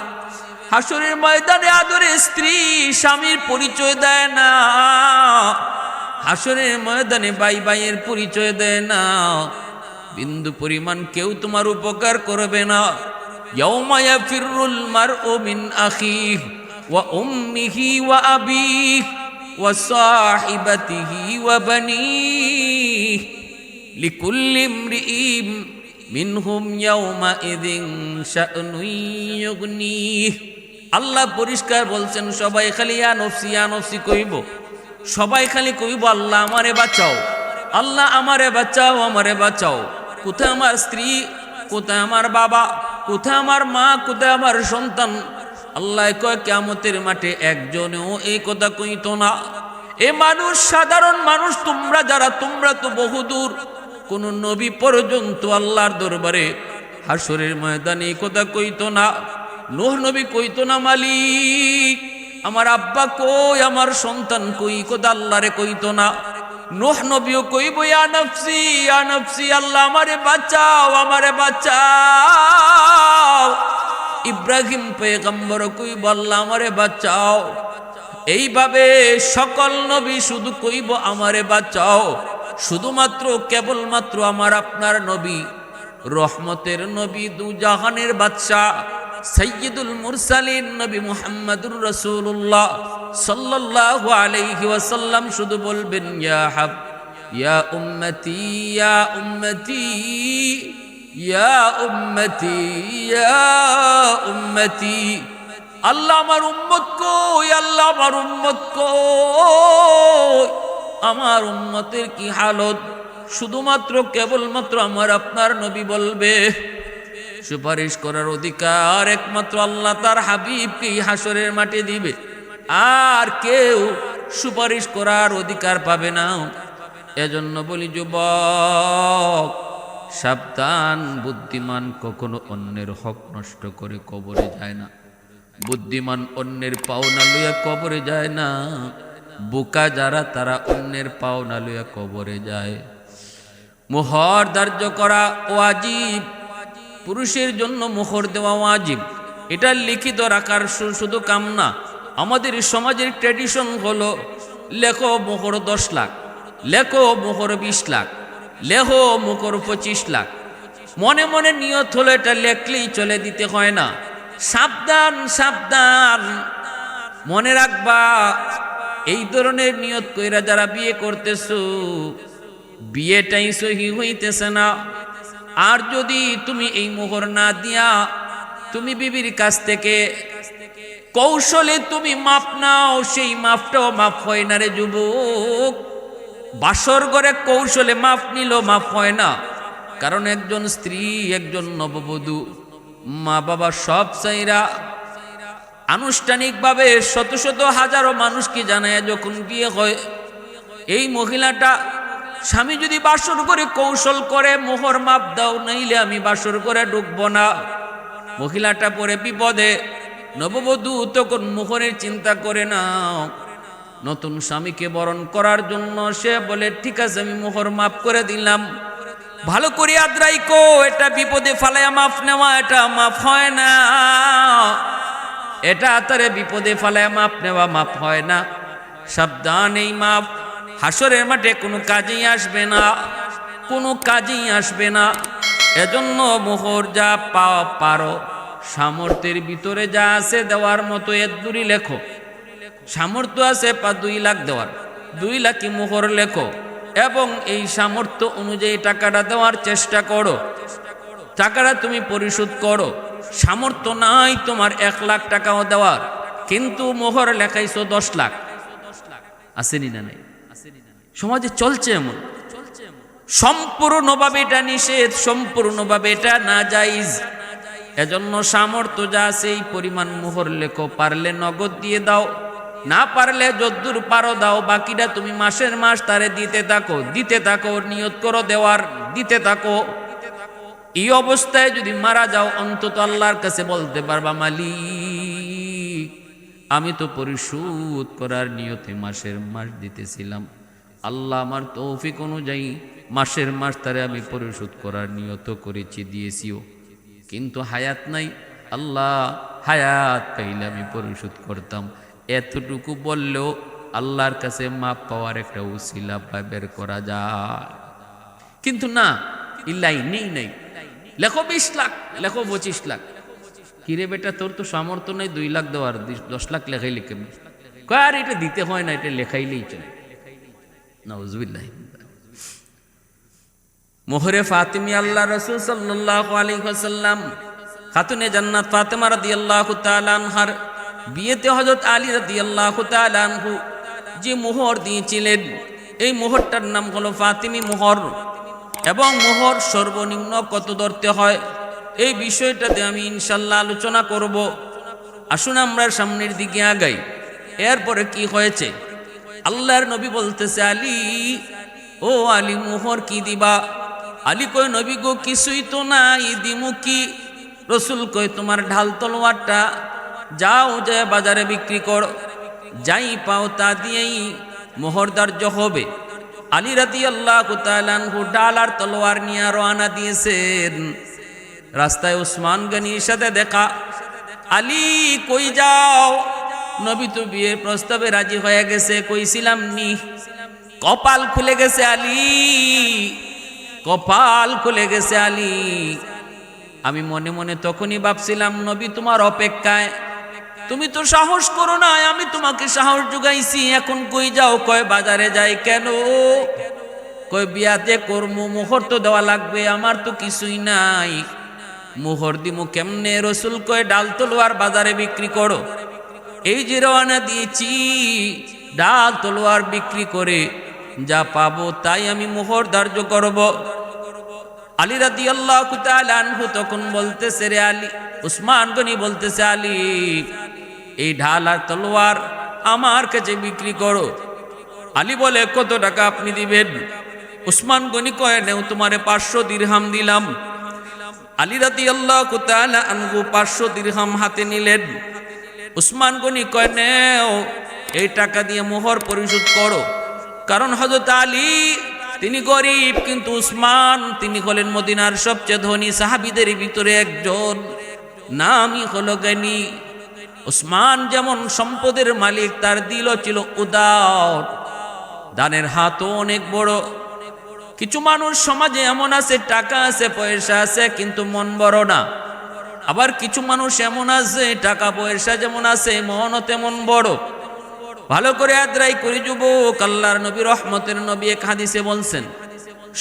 হাসরের ময়দানে আদরে স্ত্রী স্বামীর পরিচয় দেয় না, হাসরের ময়দানে ভাই ভাইয়ের পরিচয় দেয় না। বিন্দু পরিমাণ কেউ তোমার উপকার করবে না। ইয়াউমা ইয়াফিরুল মারউ মিন আখিহি ওয়া উম্মিহি ওয়া আবিহি ওয়া সাহিবাতিহি ওয়া বানিহি লিকুল্লি ইমরিইম মিনহুম ইয়াউমা ইযিন শা'নুন ইউগনিহি। আল্লাহ পরিষ্কার বলছেন, সবাই খালি ইয়া নফসি কইব, সবাই খালি কইব আল্লাহ আমারে বাঁচাও, আল্লাহ আমারে বাঁচাও। কোথায় আমার স্ত্রী, কোথায় আমার বাবা, কোথায় আমার মা, কোথায় আমার সন্তান? আল্লাহ কয় কিয়ামতের মাঠে একজনেও এই কথা কইতো না। এ মানুষ, সাধারণ মানুষ তোমরা যারা, তোমরা তো বহুদূর, কোন নবী পর্যন্ত আল্লাহর দরবারে হাসরের ময়দানে এই কথা কইতো না। নূহ নবী কইতো না মালিক আমার আব্বা কই, আমার সন্তান কই, কথা আল্লাহরে কইতো না। নূহ নবীও কইব ইয়া নফসি, আল্লাহ আমারে বাঁচাও। ইব্রাহিম পয়গম্বর কইব আল্লাহ আমারে বাঁচাও। এইভাবে সকল নবী শুধু কইব আমারে বাঁচাও। শুধুমাত্র কেবলমাত্র আমার আপনার নবী, রহমতের নবী, দু জাহানের বাদশাহ, সাইয়্যিদুল মুরসালিন নবী মুহাম্মদুর রাসূলুল্লাহ সাল্লাল্লাহু আলাইহি ওয়াসাল্লাম শুধু বলবেন ইয়া উম্মতি ইয়া উম্মতি ইয়া উম্মতি ইয়া উম্মতি। আল্লাহ আমার উম্মত কই, আল্লাহ আমার উম্মত কই, আমার উম্মতের কি হালত? শুধুমাত্র কেবলমাত্র আমার আপনার নবী বলবে। সুপারিশ করার অধিকার একমাত্র আল্লাহ তার হাবিবকে হাসরের মাঠে দিবে, আর কেউ সুপারিশ করার অধিকার পাবে না। এজন্য বলি যুবক সাবধান, বুদ্ধিমান কখনো অন্যের হক নষ্ট করে কবরে যায় না। বুদ্ধিমান অন্যের পাওনা লইয়া কবরে যায় না। বোকা যারা তারা অন্যের পাওনা লইয়া কবরে যায়। মোহর ধার্য করা ওয়াজিব, পুরুষের জন্য মোহর দেওয়া ওয়াজিব। এটা লিখিত রাখার শুধু কাম না। আমাদের সমাজের ট্র্যাডিশন হলো লেখো মোহর 10 লাখ, লেখো মোহর 20 লাখ, লেখো মোহর 25 লাখ। মনে মনে নিয়ত হলো এটা লেখলেই চলে, দিতে হয় না। সাবধান, মনে রাখবা এই ধরনের নিয়ত কইরা যারা বিয়ে করতেছো, বিয়েটাই সহি হইতেছে না। আর যদি তুমি এই মোহর না দিয়া তুমি বিবির কাছ থেকে কৌশলে তুমি মাপ নাও, সেই মাপটাও মাপ হয় না রে যুবক। বাসর ঘরে কৌশলে মাপ নিল, মাপ হয় না। কারণ একজন স্ত্রী, একজন নববধূ, মা বাবা সব চাইরা আনুষ্ঠানিকভাবে শত শত হাজারো মানুষকে জানায় যখন বিয়ে হয়, এই মহিলাটা স্বামী যদি বাসর করে কৌশল করে মোহর মাপ দাও, নাইলে আমি বাসর করে ঢুকবো না, মহিলাটা পরে বিপদে। নববধূ তখন মোহরের চিন্তা করে না, নতুন স্বামীকে বরণ করার জন্য সে বলে ঠিক আছে আমি মোহর মাফ করে দিলাম। ভালো করে আদ্রাই কো, এটা বিপদে ফালায়া মাফ নেওয়া, এটা মাফ হয় না। এটা তারে বিপদে ফালায়া মাফ নেওয়া মাফ হয় না। সাবধান, এই মাফ হাসরের মাঠে কোনো কাজেই আসবে না, কোনো কাজেই আসবে না। এজন্য মোহর যা পারো, সামর্থ্যের ভিতরে যা আছে দেওয়ার মতো এর দূরই লেখো। সামর্থ্য আছে 2 লাখ দেওয়ার, 2 লাখই মোহর লেখো এবং এই সামর্থ্য অনুযায়ী টাকাটা দেওয়ার চেষ্টা করো। টাকাটা তুমি পরিশোধ করো। সামর্থ্য নাই তোমার 1 লাখ টাকাও দেওয়ার, কিন্তু মোহর লেখাইছো 10 লাখ। আসেনি না? নাই? সমাজে চলছে এমন। সম্পূর্ণভাবে এটা নিষেধ, সম্পূর্ণভাবে এটা নাজায়েজ। এজন্য সামর্থ্য যা আছে এই পরিমাণ মোহর লেখো। পারলে নগদ দিয়ে দাও, না পারলে যদ্দূর পারো দাও। বাকিটা তুমি মাসের মাস তারে দিতে থাকো, দিতে থাকো, নিয়ত করো দেওয়ার, দিতে থাকো। এই অবস্থায় যদি মারা যাও, অন্তত আল্লাহর কাছে বলতে পারবা, মালিক আমি তো পরিশোধ করার নিয়তে মাসের মাস দিতেছিলাম, আল্লাহ আমার তৌফিক অনুযায়ী মাসের মাস তারে আমি পরিশোধ করার নিয়ত করেছি, দিয়েছিও, কিন্তু হায়াত নাই। আল্লাহ হায়াত পাইলে আমি পরিশোধ করতাম। এতটুকু বললেও আল্লাহর কাছে মাপ পাওয়ার একটা উসিলা বের করা যায়। কিন্তু না, ইল্লাই নেই নাই, লেখো 20 লাখ, লেখো 25 লাখ। কিরে বেটা, তোর তো সামর্থ্য নেই 2 লাখ দেওয়ার, 10 লাখ লেখাইলে কেমন? আর এটা দিতে হয় না, এটা লেখাইলেই চলে। নাউজুবিল্লাহ। মোহরে ফাতিমি আল্লাহ রাসূল সাল্লাল্লাহু আলাইহি ওয়াসাল্লাম খাতুনে জান্নাত ফাতেমা রাদিয়াল্লাহু তাআলা আনহার বিয়েতে হযরত আলী রাদিয়াল্লাহু তাআলা আনহু যে মোহর দিয়েছিলেন, এই মোহরটার নাম হলো ফাতিমি মোহর। এবং মোহর সর্বনিম্ন কত ধরতে হয় এই বিষয়টাতে আমি ইনশাআল্লাহ আলোচনা করব। আসুন আমরা সামনের দিকে আগাই। এরপরে কি হয়েছে? আল্লাহর নবী বলতেছে, আলী ও আলী মোহর কি দিবা? আলী কয়, নবী গো কিছুই তো নাই, দিমু কি? রসুল কয়, তোমার ঢাল তলোয়ারটা যাও, যে বাজারে বিক্রি করো, যাই পাও তা দিয়েই মোহর ধার্য হবে। আলী রাদিয়াল্লাহু তাআলা আনহু ঢাল আর তলোয়ার নিয়ে রওনা দিয়েছেন। রাস্তায় উসমান গনির সাথে দেখা। আলী কই যাও? নবী তো বিয়ের প্রস্তাবে রাজি হয়ে গেছে, কইছিলাম নি। কপাল খুলে গেছে আলী, কপাল খুলে গেছে আলী। আমি মনে মনে তখনই ভাবছিলাম, নবী তোমার অপেক্ষায়, তুমি তো সাহস করো না, আমি তোমাকে সাহস জুগাইছি, এখন কই যাও? কয় বাজারে যাই। কেন? কয় বিয়াতে করমু, মোহর তো দেওয়া লাগবে, আমার তো কিছুই নাই, মোহর দিমু কেমনে? রসুল কয়, ডাল তলোয়ার বাজারে বিক্রি করো। এই যে রওনা দিয়েছি, ডাল তলোয়ার বিক্রি করে যা পাবো তাই আমি মোহর ধার্য করব। আলী রাদিয়াল্লাহু তাআলা আনহু তখন বলতেছে, রে আলী, উসমান গনি বলতেছে, আলী এই ঢাল আর তলোয়ার আমার কাছে বিক্রি করো। আলী বলে, কত টাকা আপনি দিবেন? উসমান গনি কয়, নেও তোমারে 500 দিরহাম দিলাম। আলী রাদিয়াল্লাহু তাআলা আনহু 500 দিরহাম হাতে নিলেন। উসমান গনি কয়, নেও, এই টাকা দিয়ে মোহর পরিশোধ করো। কারণ হযরত আলী তিনি গরিব, কিন্তু উসমান তিনি হলেন মদিনার সবচেয়ে ধনী সাহাবীদের ভিতরে একজন, নামই হলো গনি। উসমান যেমন সম্পদের মালিক, তার দিলও ছিল উদার, দানের হাতও অনেক বড়। কিছু মানুষ সমাজে এমন আছে, টাকা আছে, পয়সা আছে, কিন্তু মন বড় না। আবার কিছু মানুষ এমন আছে, টাকা পয়সা যেমন আছে, মনও তেমন বড়। ভালো করে আদ্রাই করি যুবক, আল্লাহর নবী রহমতের নবী এক হাদিসে বলছেন,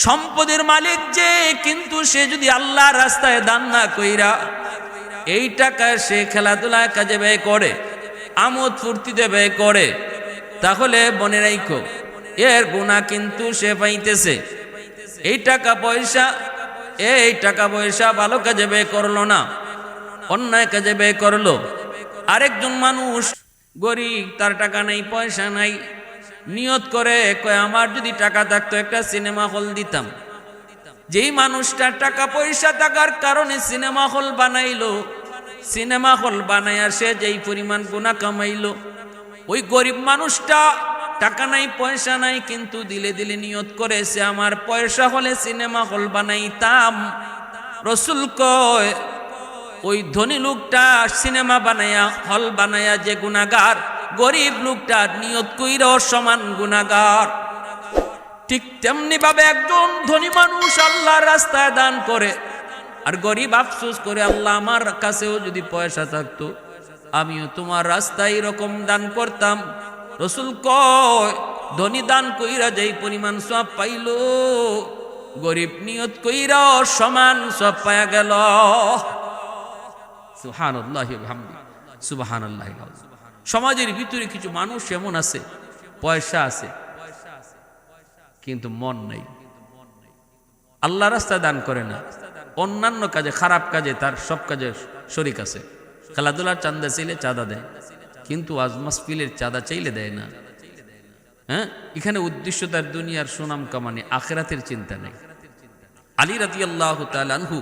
সম্পদের মালিক যে, কিন্তু সে যদি আল্লাহর রাস্তায় দান না কইরা এই টাকা সে খেলাধুলায় কাজে ব্যয় করে, আমোদ ফুর্তিতে ব্যয় করে, তাহলে মনে রাখো এর গুনাহ কিন্তু সে পাইতেছে। এই টাকা পয়সা ভালো কাজে ব্যয় করলো না, অন্যায় কাজে ব্যয় করলো। আরেকজন মানুষ গরিব, তার টাকা নাই, পয়সা নাই, নিয়ত করে কয় আমার যদি টাকা থাকতো একটা সিনেমা হল দিতাম। যেই মানুষটা টাকা পয়সা থাকার কারণে সিনেমা হল বানাইলো, সিনেমা হল বানাইয়া সে যেই পরিমাণ গুনাহ কামাইলো, ওই গরিব মানুষটা টাকা নাই, পয়সা নাই, কিন্তু দিলে দিলে নিয়ত করে সে আমার পয়সা হলে সিনেমা হল বানাইতাম। রাসূল কয় ওই ধনী লোকটা সিনেমা বানায়া, হল বানায়া যে গুনাহগার, গরিব লোকটা নিয়ত কইরাও সমান গুনাহগার। ঠিক তেমনি ভাবে একজন ধনী মানুষ আল্লাহর রাস্তায় দান করে, আর গরিব আফসোস করে আল্লাহ আমার কাছেও যদি পয়সা থাকতো আমিও তোমার রাস্তায় এরকম দান করতাম। রাসূল কয় ধনী দান কইরা যেই পরিমাণ সওয়াব পাইল, গরিব নিয়ত কইরাও সমান সওয়াব পায়া গেল। সুবহানাল্লাহি ওয়া বিহামদিহি সুবহানাল্লাহিল আযীম। সমাজের ভিতরে কিছু মানুষ এমন আছে, পয়সা আছে কিন্তু মন নাই, আল্লাহ রাস্তায় দান করে না, অন্যান্য কাজে, খারাপ কাজে তার সব কাজে শরীক আছে। খেলাধুলার চাঁদা চাইলে চাঁদা দেয়, কিন্তু আজ মাহফিলের চাঁদা চাইলে দেয় না। হ্যাঁ, এখানে উদ্দেশ্য তার দুনিয়ার সুনাম কামানি, আখিরাতের চিন্তা নেই। আলী রাদিয়াল্লাহু তাআলা আনহু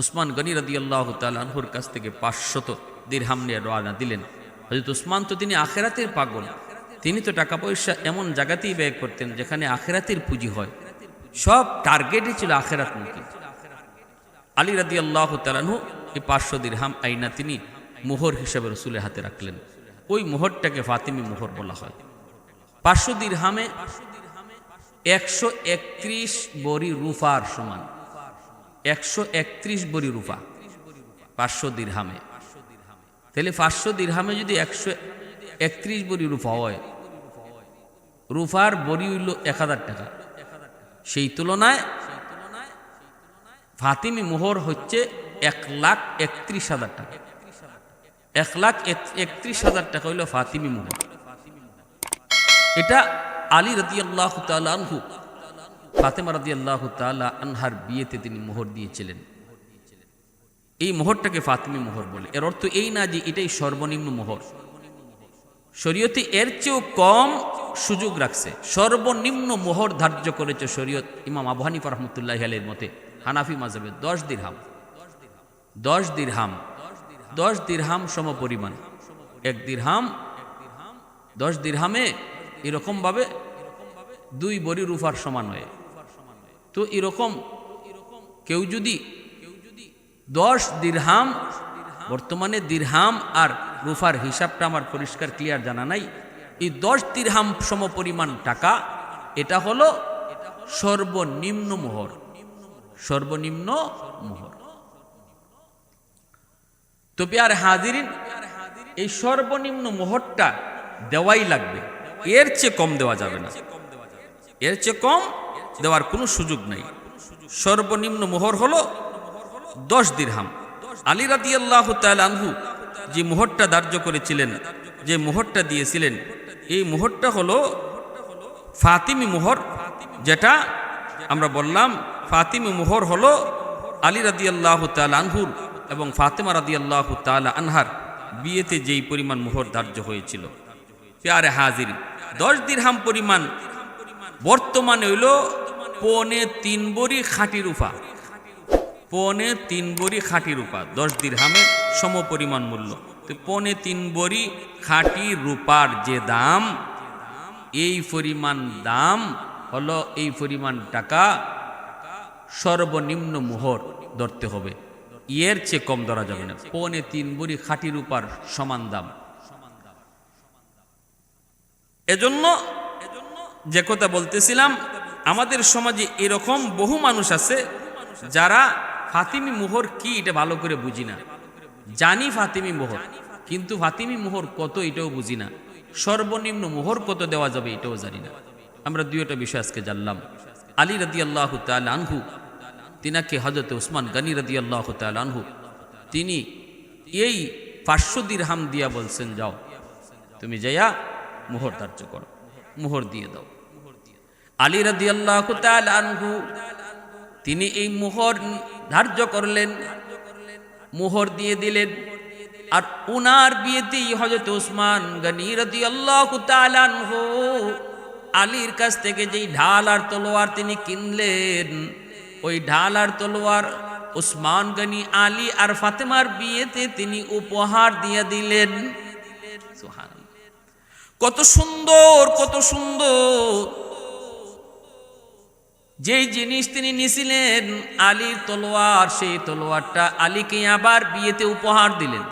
উসমান গনি রাদিয়াল্লাহু তাআলা আনহুর কাছ থেকে 500 দিরহাম নিয়ে রওনা দিলেন। হযরত উসমান তো তিনি আখিরাতের পাগল, তিনি তো টাকা পয়সা এমন জায়গাতেই ব্যয় করতেন যেখানে আখিরাতের পুঁজি হয়, সব টার্গেটই ছিল আখিরাতমুখী। আলী রাদিয়াল্লাহু তাআলা আনহু এই 500 দিরহাম আইনা তিনি মোহর হিসেবে রাসূলের হাতে রাখলেন। ওই মোহরটাকে ফাতিমি মোহর বলা হয়। 500 দিরহামে 131 বড়ি রূপার সমান, 131 বড়ি রূপা 500 দিরহামে। তাহলে 500 দিরহামে যদি 131 বড়ি রূপা হয়, রূপার বড়ি হইল 1000 টাকা। সেই তুলনায় ফাতিমি মোহর হচ্ছে 1,31,000 টাকা। 1,31,000 টাকা হইল ফাতিমি মোহর। এটা আলী রাদিয়াল্লাহু তাআলা আনহু ফাতেমা রাদিয়াল্লাহু তাআলা আনহার বিয়েতে তিনি মোহর দিয়েছিলেন। এই মোহরটাকে ফাতিমি মোহর বলে। এর অর্থ এই না যে এটাই সর্বনিম্ন মোহর, শরীয়তে এর চেয়েও কম সুযোগ রাখছে। সর্বনিম্ন মোহর ধার্য করেছে শরীয়ত ইমাম আবু হানিফা রাহমাতুল্লাহি আলাইহির মতে, হানাফি মাযহাবে 10 দিরহাম। 10 দিরহাম 10 দিরহাম সমপরিমাণ। 1 দিরহাম 10 দিরহামে এরকম ভাবে 2 বড়ি রূপার সমান হয়। তো এরকম কেউ যদি 10 দিরহাম, বর্তমানে দিরহাম আর রূপার হিসাবটা আমার পরিষ্কার ক্লিয়ার জানা নাই, এই 10 দিরহাম সমপরিমাণ টাকা, এটা হলো সর্বনিম্ন মোহর। সর্বনিম্ন মোহর। তো প্রিয় হাজিরিন, এই সর্বনিম্ন মোহরটা দেওয়াই লাগবে, এর চেয়ে কম দেওয়া যাবে না, এর চেয়ে কম দেওয়ার কোনো সুযোগ নাই। সর্বনিম্ন মোহর হলো 10 দিরহাম। আলী রাদিয়াল্লাহু তাআলা আনহু যে মোহরটা ধার্য করেছিলেন, যে মোহরটা দিয়েছিলেন, এই মোহরটা হলো ফাতিমি মোহর। যেটা আমরা বললাম ফাতিমি মোহর হলো আলী রাদিয়াল্লাহু তাআলা আনহুর এবং ফাতেমা রাদিয়াল্লাহু তাআলা আনহার বিয়েতে যেই পরিমাণ মোহর ধার্য হয়েছিল। প্রিয় হাজির, 10 দিরহাম পরিমাণ বর্তমানে হইল 3.25 বড়ি খাঁটি রূপা। 3.25 বড়ি খাঁটি রূপা 10 দিরহামের সমপরিমাণ মূল্য। তো 3.25 বড়ি খাঁটি রূপার যে দাম, এই পরিমাণ দাম হলো, এই পরিমাণ টাকা সর্বনিম্ন মোহর ধরতে হবে, এর চেয়ে কম ধরা যাবে না। 3.25 বড়ি খাঁটি রূপার সমান দাম। এজন্য যে কথা বলতেছিলাম, আমাদের সমাজে এরকম বহু মানুষ আছে যারা ফাতিমি মোহর কি এটা ভালো করে বুঝি না। জানি ফাতিমি মোহর, কিন্তু ফাতিমি মোহর কত এটাও বুঝি না, সর্বনিম্ন মোহর কত দেওয়া যাবে এটাও জানি না। আমরা দুইটা বিষয় আজকে জানলাম। আলী রাদিয়াল্লাহু তাআলা আনহু, তিনাকে হযরত উসমান গনি রাদিয়াল্লাহু তাআলা আনহু তিনি এই 500 দিরহাম দিয়া বলছেন, যাও তুমি যাইয়া মোহর ধার্য করো, মোহর দিয়ে দাও। আলী রাদিয়াল্লাহু তাআলা আনহু তিনি এই মোহর ধার্য করলেন, মোহর দিয়ে দিলেন। আর উনার বিয়েতেই হযরত উসমান গনি রাদিয়াল্লাহু তাআলা আনহু আলীর কাছ থেকে যেই ঢাল আর তলোয়ার তিনি কিনলেন, ওই ঢাল আর তলোয়ার উসমান গনি আলী আর ফাতেমার বিয়েতে তিনি উপহার দিয়ে দিলেন। সুবহানাল্লাহ, কত সুন্দর, কত সুন্দর। যেই জিনিস তিনি নিছিলেন আলীর তলোয়ার, সেই তলোয়ারটা আলীকে আবার বিয়েতে উপহার দিলেন।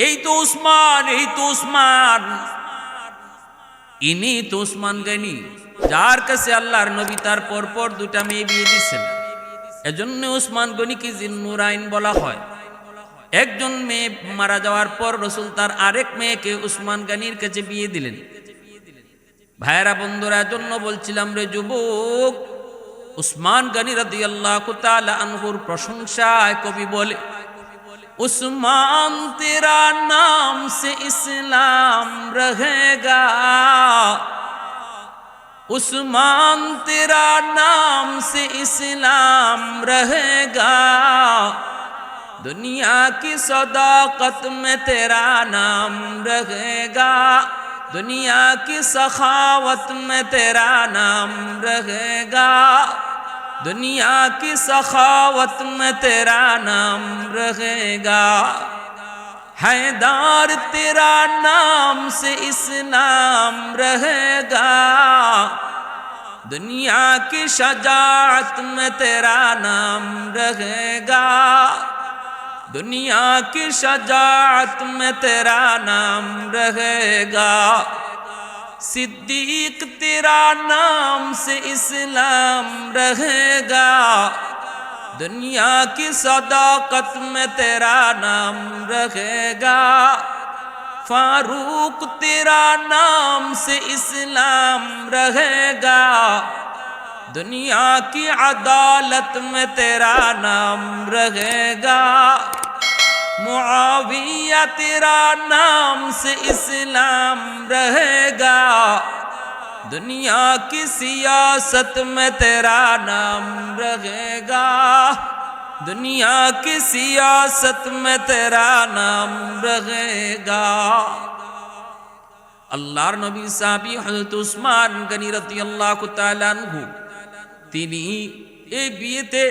এই তো উসমান, এই তো উসমান, ইনি তো উসমান গনি, যার কাছে আল্লাহর নবী তার পরপর দুটা মেয়ে বিয়ে দিচ্ছেন। এজন্য উসমান গনিকে জিন্নুরাইন বলা হয়। একজন মেয়ে মারা যাওয়ার পর রসুল তার আরেক মেয়েকে উসমান গনির কাছে বিয়ে দিলেন। ভাইরা বন্ধুরা, জন্য বলছিলাম রে যুবক, উসমান গনি রাদিয়াল্লাহু তাআলা আনহুর প্রশংসায় কবি বলে, उस्मान तेरा नाम से इस्लाम रहेगा, उस्मान तेरा नाम से इस्लाम रहेगा, दुनिया की सदाकत में तेरा नाम रहेगा, दुनिया की सखावत में तेरा नाम रहेगा, दुनिया की सखावत में तेरा नाम रहेगा, हैदार तेरा नाम से इस्लाम रहेगा, दुनिया की शजाअत में तेरा नाम रहेगा, दुनिया की शजाअत में तेरा नाम रहेगा, सिद्दीक तेरा नाम से इस्लाम रहेगा, दुनिया की सदाकत में तेरा नाम रहेगा, फारूक तेरा नाम से इस्लाम रहेगा, दुनिया की अदालत में तेरा नाम रहेगा, मुआविया तेरा नाम से इस्लाम रहेगा, दुनिया की सियासत में तेरा नाम रहेगा, दुनिया की सियासत में तेरा नाम रहेगा। আল্লাহর নবী সাহাবী হযরত উসমান গনি রাদিয়াল্লাহু তাআলা আনহু তিনি এই বিয়েতে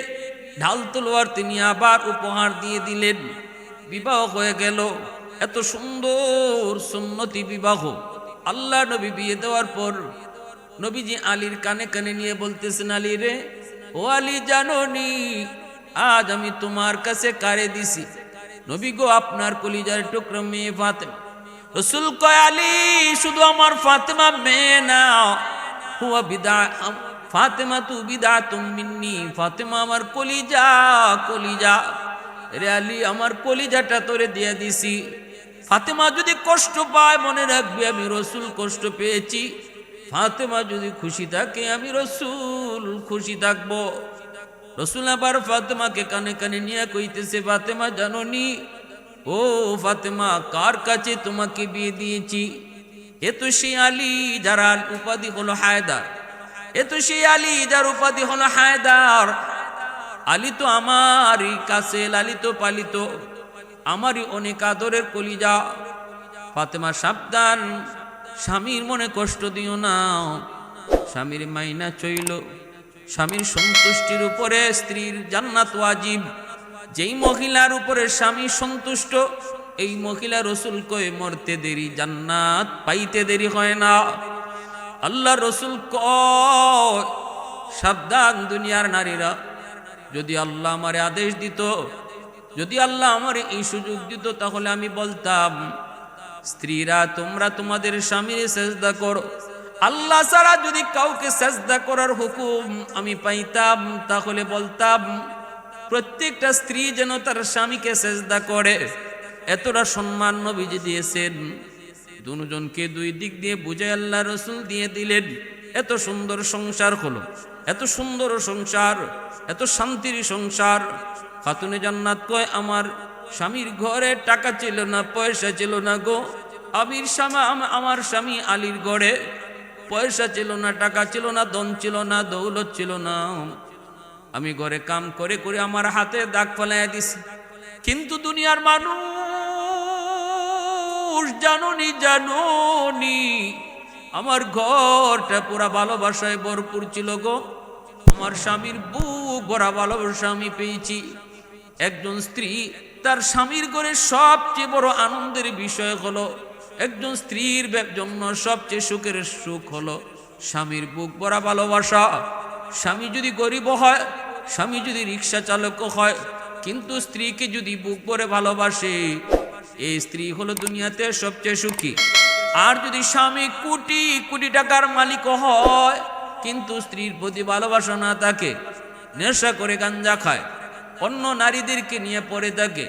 ঢাল তলোয়ার তিনি আবার উপহার দিয়ে দিলেন। বিবাহ হয়ে গেল, এত সুন্দর সুন্নতি বিবাহ। আল্লাহ নবী বিয়ে দেওয়ার পর নবীজি আলীর কানে কানে নিয়ে বলতেছেন, আলী রে, ও আলী, জানোনি আজ আমি তোমার কাছে কারে দিছি? নবী গো, আপনার কলিজার টুকরা মেয়ে ফাতেমা। রসুল কয়, আলী, শুধু আমার ফাতেমা মেয়ে না, হুয়া বিদা, ফাতেমা তু বিদাতুম মিন্নি, ফাতেমা আমার কলিজা, কলিজা। রে আলী, আমার কলিজাটা তোরে দিয়ে দিছি। ফাতেমা যদি কষ্ট পায় মনে রাখবি আমি রসুল কষ্ট পেয়েছি। ফাতেমা যদি খুশি থাকে আমি রসুল খুশি থাকবো। রসুল আবার ফাতেমাকে কানে কানে নিয়ে কইতেছে, ফাতেমা জানোনি, ও ফাতেমা, কার কাছে তোমাকে বিয়ে দিয়েছি? এ তো সেই আলী যার উপাধি হলো হায়দার, এ তো সেই আলী যার উপাধি হলো হায়দার। আলী তো আমারই কাছে লালিত পালিত, আমারই অনেক আদরের কলিজা। ফাতেমা সাবধান, স্বামীর মনে কষ্ট দিও না। স্বামীর মাইনা চইল, স্বামীর সন্তুষ্টির উপরে স্ত্রীর জান্নাত ওয়াজিব। যেই মহিলার উপরে স্বামী সন্তুষ্ট, এই মহিলা রসুল কয় মরতে দেরি, জান্নাত পাইতে দেরি হয় না। আল্লাহ রসুল কয়, সাবধান দুনিয়ার নারীরা, যদি আল্লাহ আমারে আদেশ দিত, যদি আল্লাহ আমারে এই সুযোগ দিত, তাহলে আমি বলতাম, স্ত্রীরা তোমরা তোমাদের স্বামীর সেজদা করো। আল্লাহ ছাড়া যদি কাউকে সেজদা করার হুকুম আমি পাইতাম, তাহলে বলতাম প্রত্যেকটা স্ত্রী যেন তার স্বামীকে সেজদা করে। এতটা সম্মান নবীজি দিয়েছেন। দুজনকে দুই দিক দিয়ে বুঝে আল্লাহ রসুল দিয়ে দিলেন। এত সুন্দর সংসার হলো, এত সুন্দর সংসার, এত শান্তির সংসার। খাতুনে জান্নাত কয়, আমার স্বামীর ঘরে টাকা ছিল না, পয়সা ছিল না গো। আমার স্বামী আলীর ঘরে পয়সা ছিল না, টাকা ছিল না, ধন ছিল না, দৌলত ছিল না। আমি ঘরে কাম করে করে আমার হাতে দাগ ফেলাই দিছি। কিন্তু দুনিয়ার মানুষ জানোনি আমার ঘরটা পুরা ভালোবাসায় ভরপুর ছিল গো। আমার স্বামীর বুক ভরা ভালোবাসা আমি পেয়েছি। একজন স্ত্রী তার স্বামীর ঘরে সবচেয়ে বড় আনন্দের বিষয় হলো, একজন স্ত্রীর জন্য সবচেয়ে সুখের সুখ হলো স্বামীর বুক ভরা ভালোবাসা। স্বামী যদি গরিব হয়, স্বামী যদি রিক্সা চালক হয়, কিন্তু স্ত্রীকে যদি বুক ভরে ভালোবাসে, এই স্ত্রী হলো দুনিয়াতে সবচেয়ে সুখী। আর যদি স্বামী কোটি কোটি টাকার মালিক হয়, কিন্তু স্ত্রীর প্রতি ভালোবাসা না থাকে, নেশা করে গাঞ্জা খায়, অন্য নারীদেরকে নিয়ে পড়ে থাকে,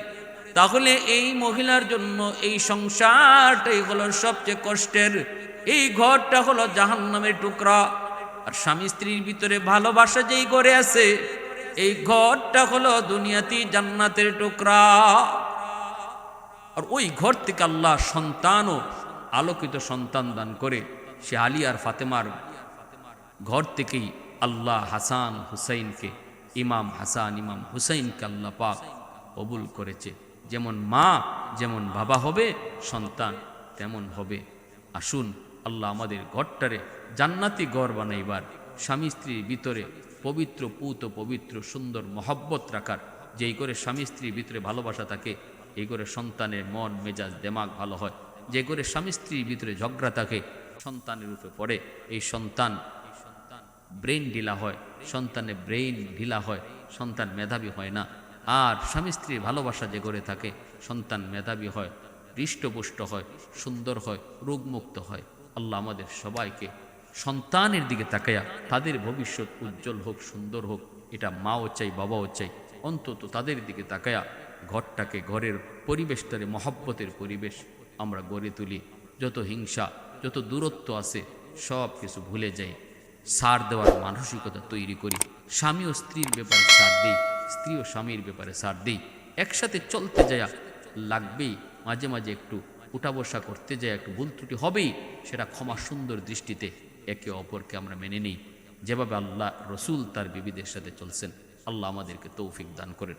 তাহলে এই মহিলার জন্য এই সংসারটাই হলো সবচেয়ে কষ্টের। এই ঘরটা হলো জাহান্নামের টুকরা। আর স্বামী স্ত্রীর ভিতরে ভালোবাসা যেই ঘরে আছে, এই ঘরটা হলো দুনিয়াতেই জান্নাতের টুকরা। আর ওই ঘর থেকে আল্লাহ সন্তানও আলোকিত সন্তান দান করে। সে আলী আর ফাতেমার ঘর থেকেই আল্লাহ হাসান হুসাইনকে, ইমাম হাসান ইমাম হুসাইনকে আল্লাহ পাক কবুল করেছে। যেমন মা যেমন বাবা হবে, সন্তান তেমন হবে। আসুন আল্লাহ আমাদের ঘরটারে জান্নাতি ঘর বানাইবার, স্বামী স্ত্রীর ভিতরে পবিত্র পুত পবিত্র সুন্দর মহব্বত রাখার। যেই করে স্বামী স্ত্রীর ভিতরে ভালোবাসা থাকে, এই করে সন্তানের মন মেজাজ দেমাগ ভালো হয়। যে করে স্বামী স্ত্রীর ভিতরে ঝগড়া থাকে, সন্তানের উপরে পড়ে, এই সন্তান ব্রেন ঢিলা হয়, সন্তানের ব্রেইন ঢিলা হয়, সন্তান মেধাবী হয় না। আর স্বামী স্ত্রীর ভালোবাসা যে করে থাকে, সন্তান মেধাবী হয়, হৃষ্টপুষ্ট হয়, সুন্দর হয়, রোগমুক্ত হয়। আল্লাহ আমাদের সবাইকে সন্তানের দিকে তাকায়া তাদের ভবিষ্যৎ উজ্জ্বল হোক, সুন্দর হোক, এটা মাও চাই বাবাও চাই। অন্তত তাদের দিকে তাকায়া ঘরটাকে, ঘরের পরিবেশটারে মহব্বতের পরিবেশ আমরা গড়ে তুলি। যত হিংসা, যত দূরত্ব আছে সব কিছু ভুলে যাই, সার দেওয়ার মানসিকতা তৈরি করি। স্বামী ও স্ত্রীর ব্যাপারে সার দিই, স্ত্রী ও স্বামীর ব্যাপারে সার দিই। একসাথে চলতে যায় লাগবেই, মাঝে মাঝে একটু উঠা বসা করতে যায়, একটু ভুল ত্রুটি হবেই, সেটা ক্ষমা সুন্দর দৃষ্টিতে একে অপরকে আমরা মেনে নিই, যেভাবে আল্লাহ রসুল তার বিবিদের সাথে চলছেন। আল্লাহ আমাদেরকে তৌফিক দান করেন।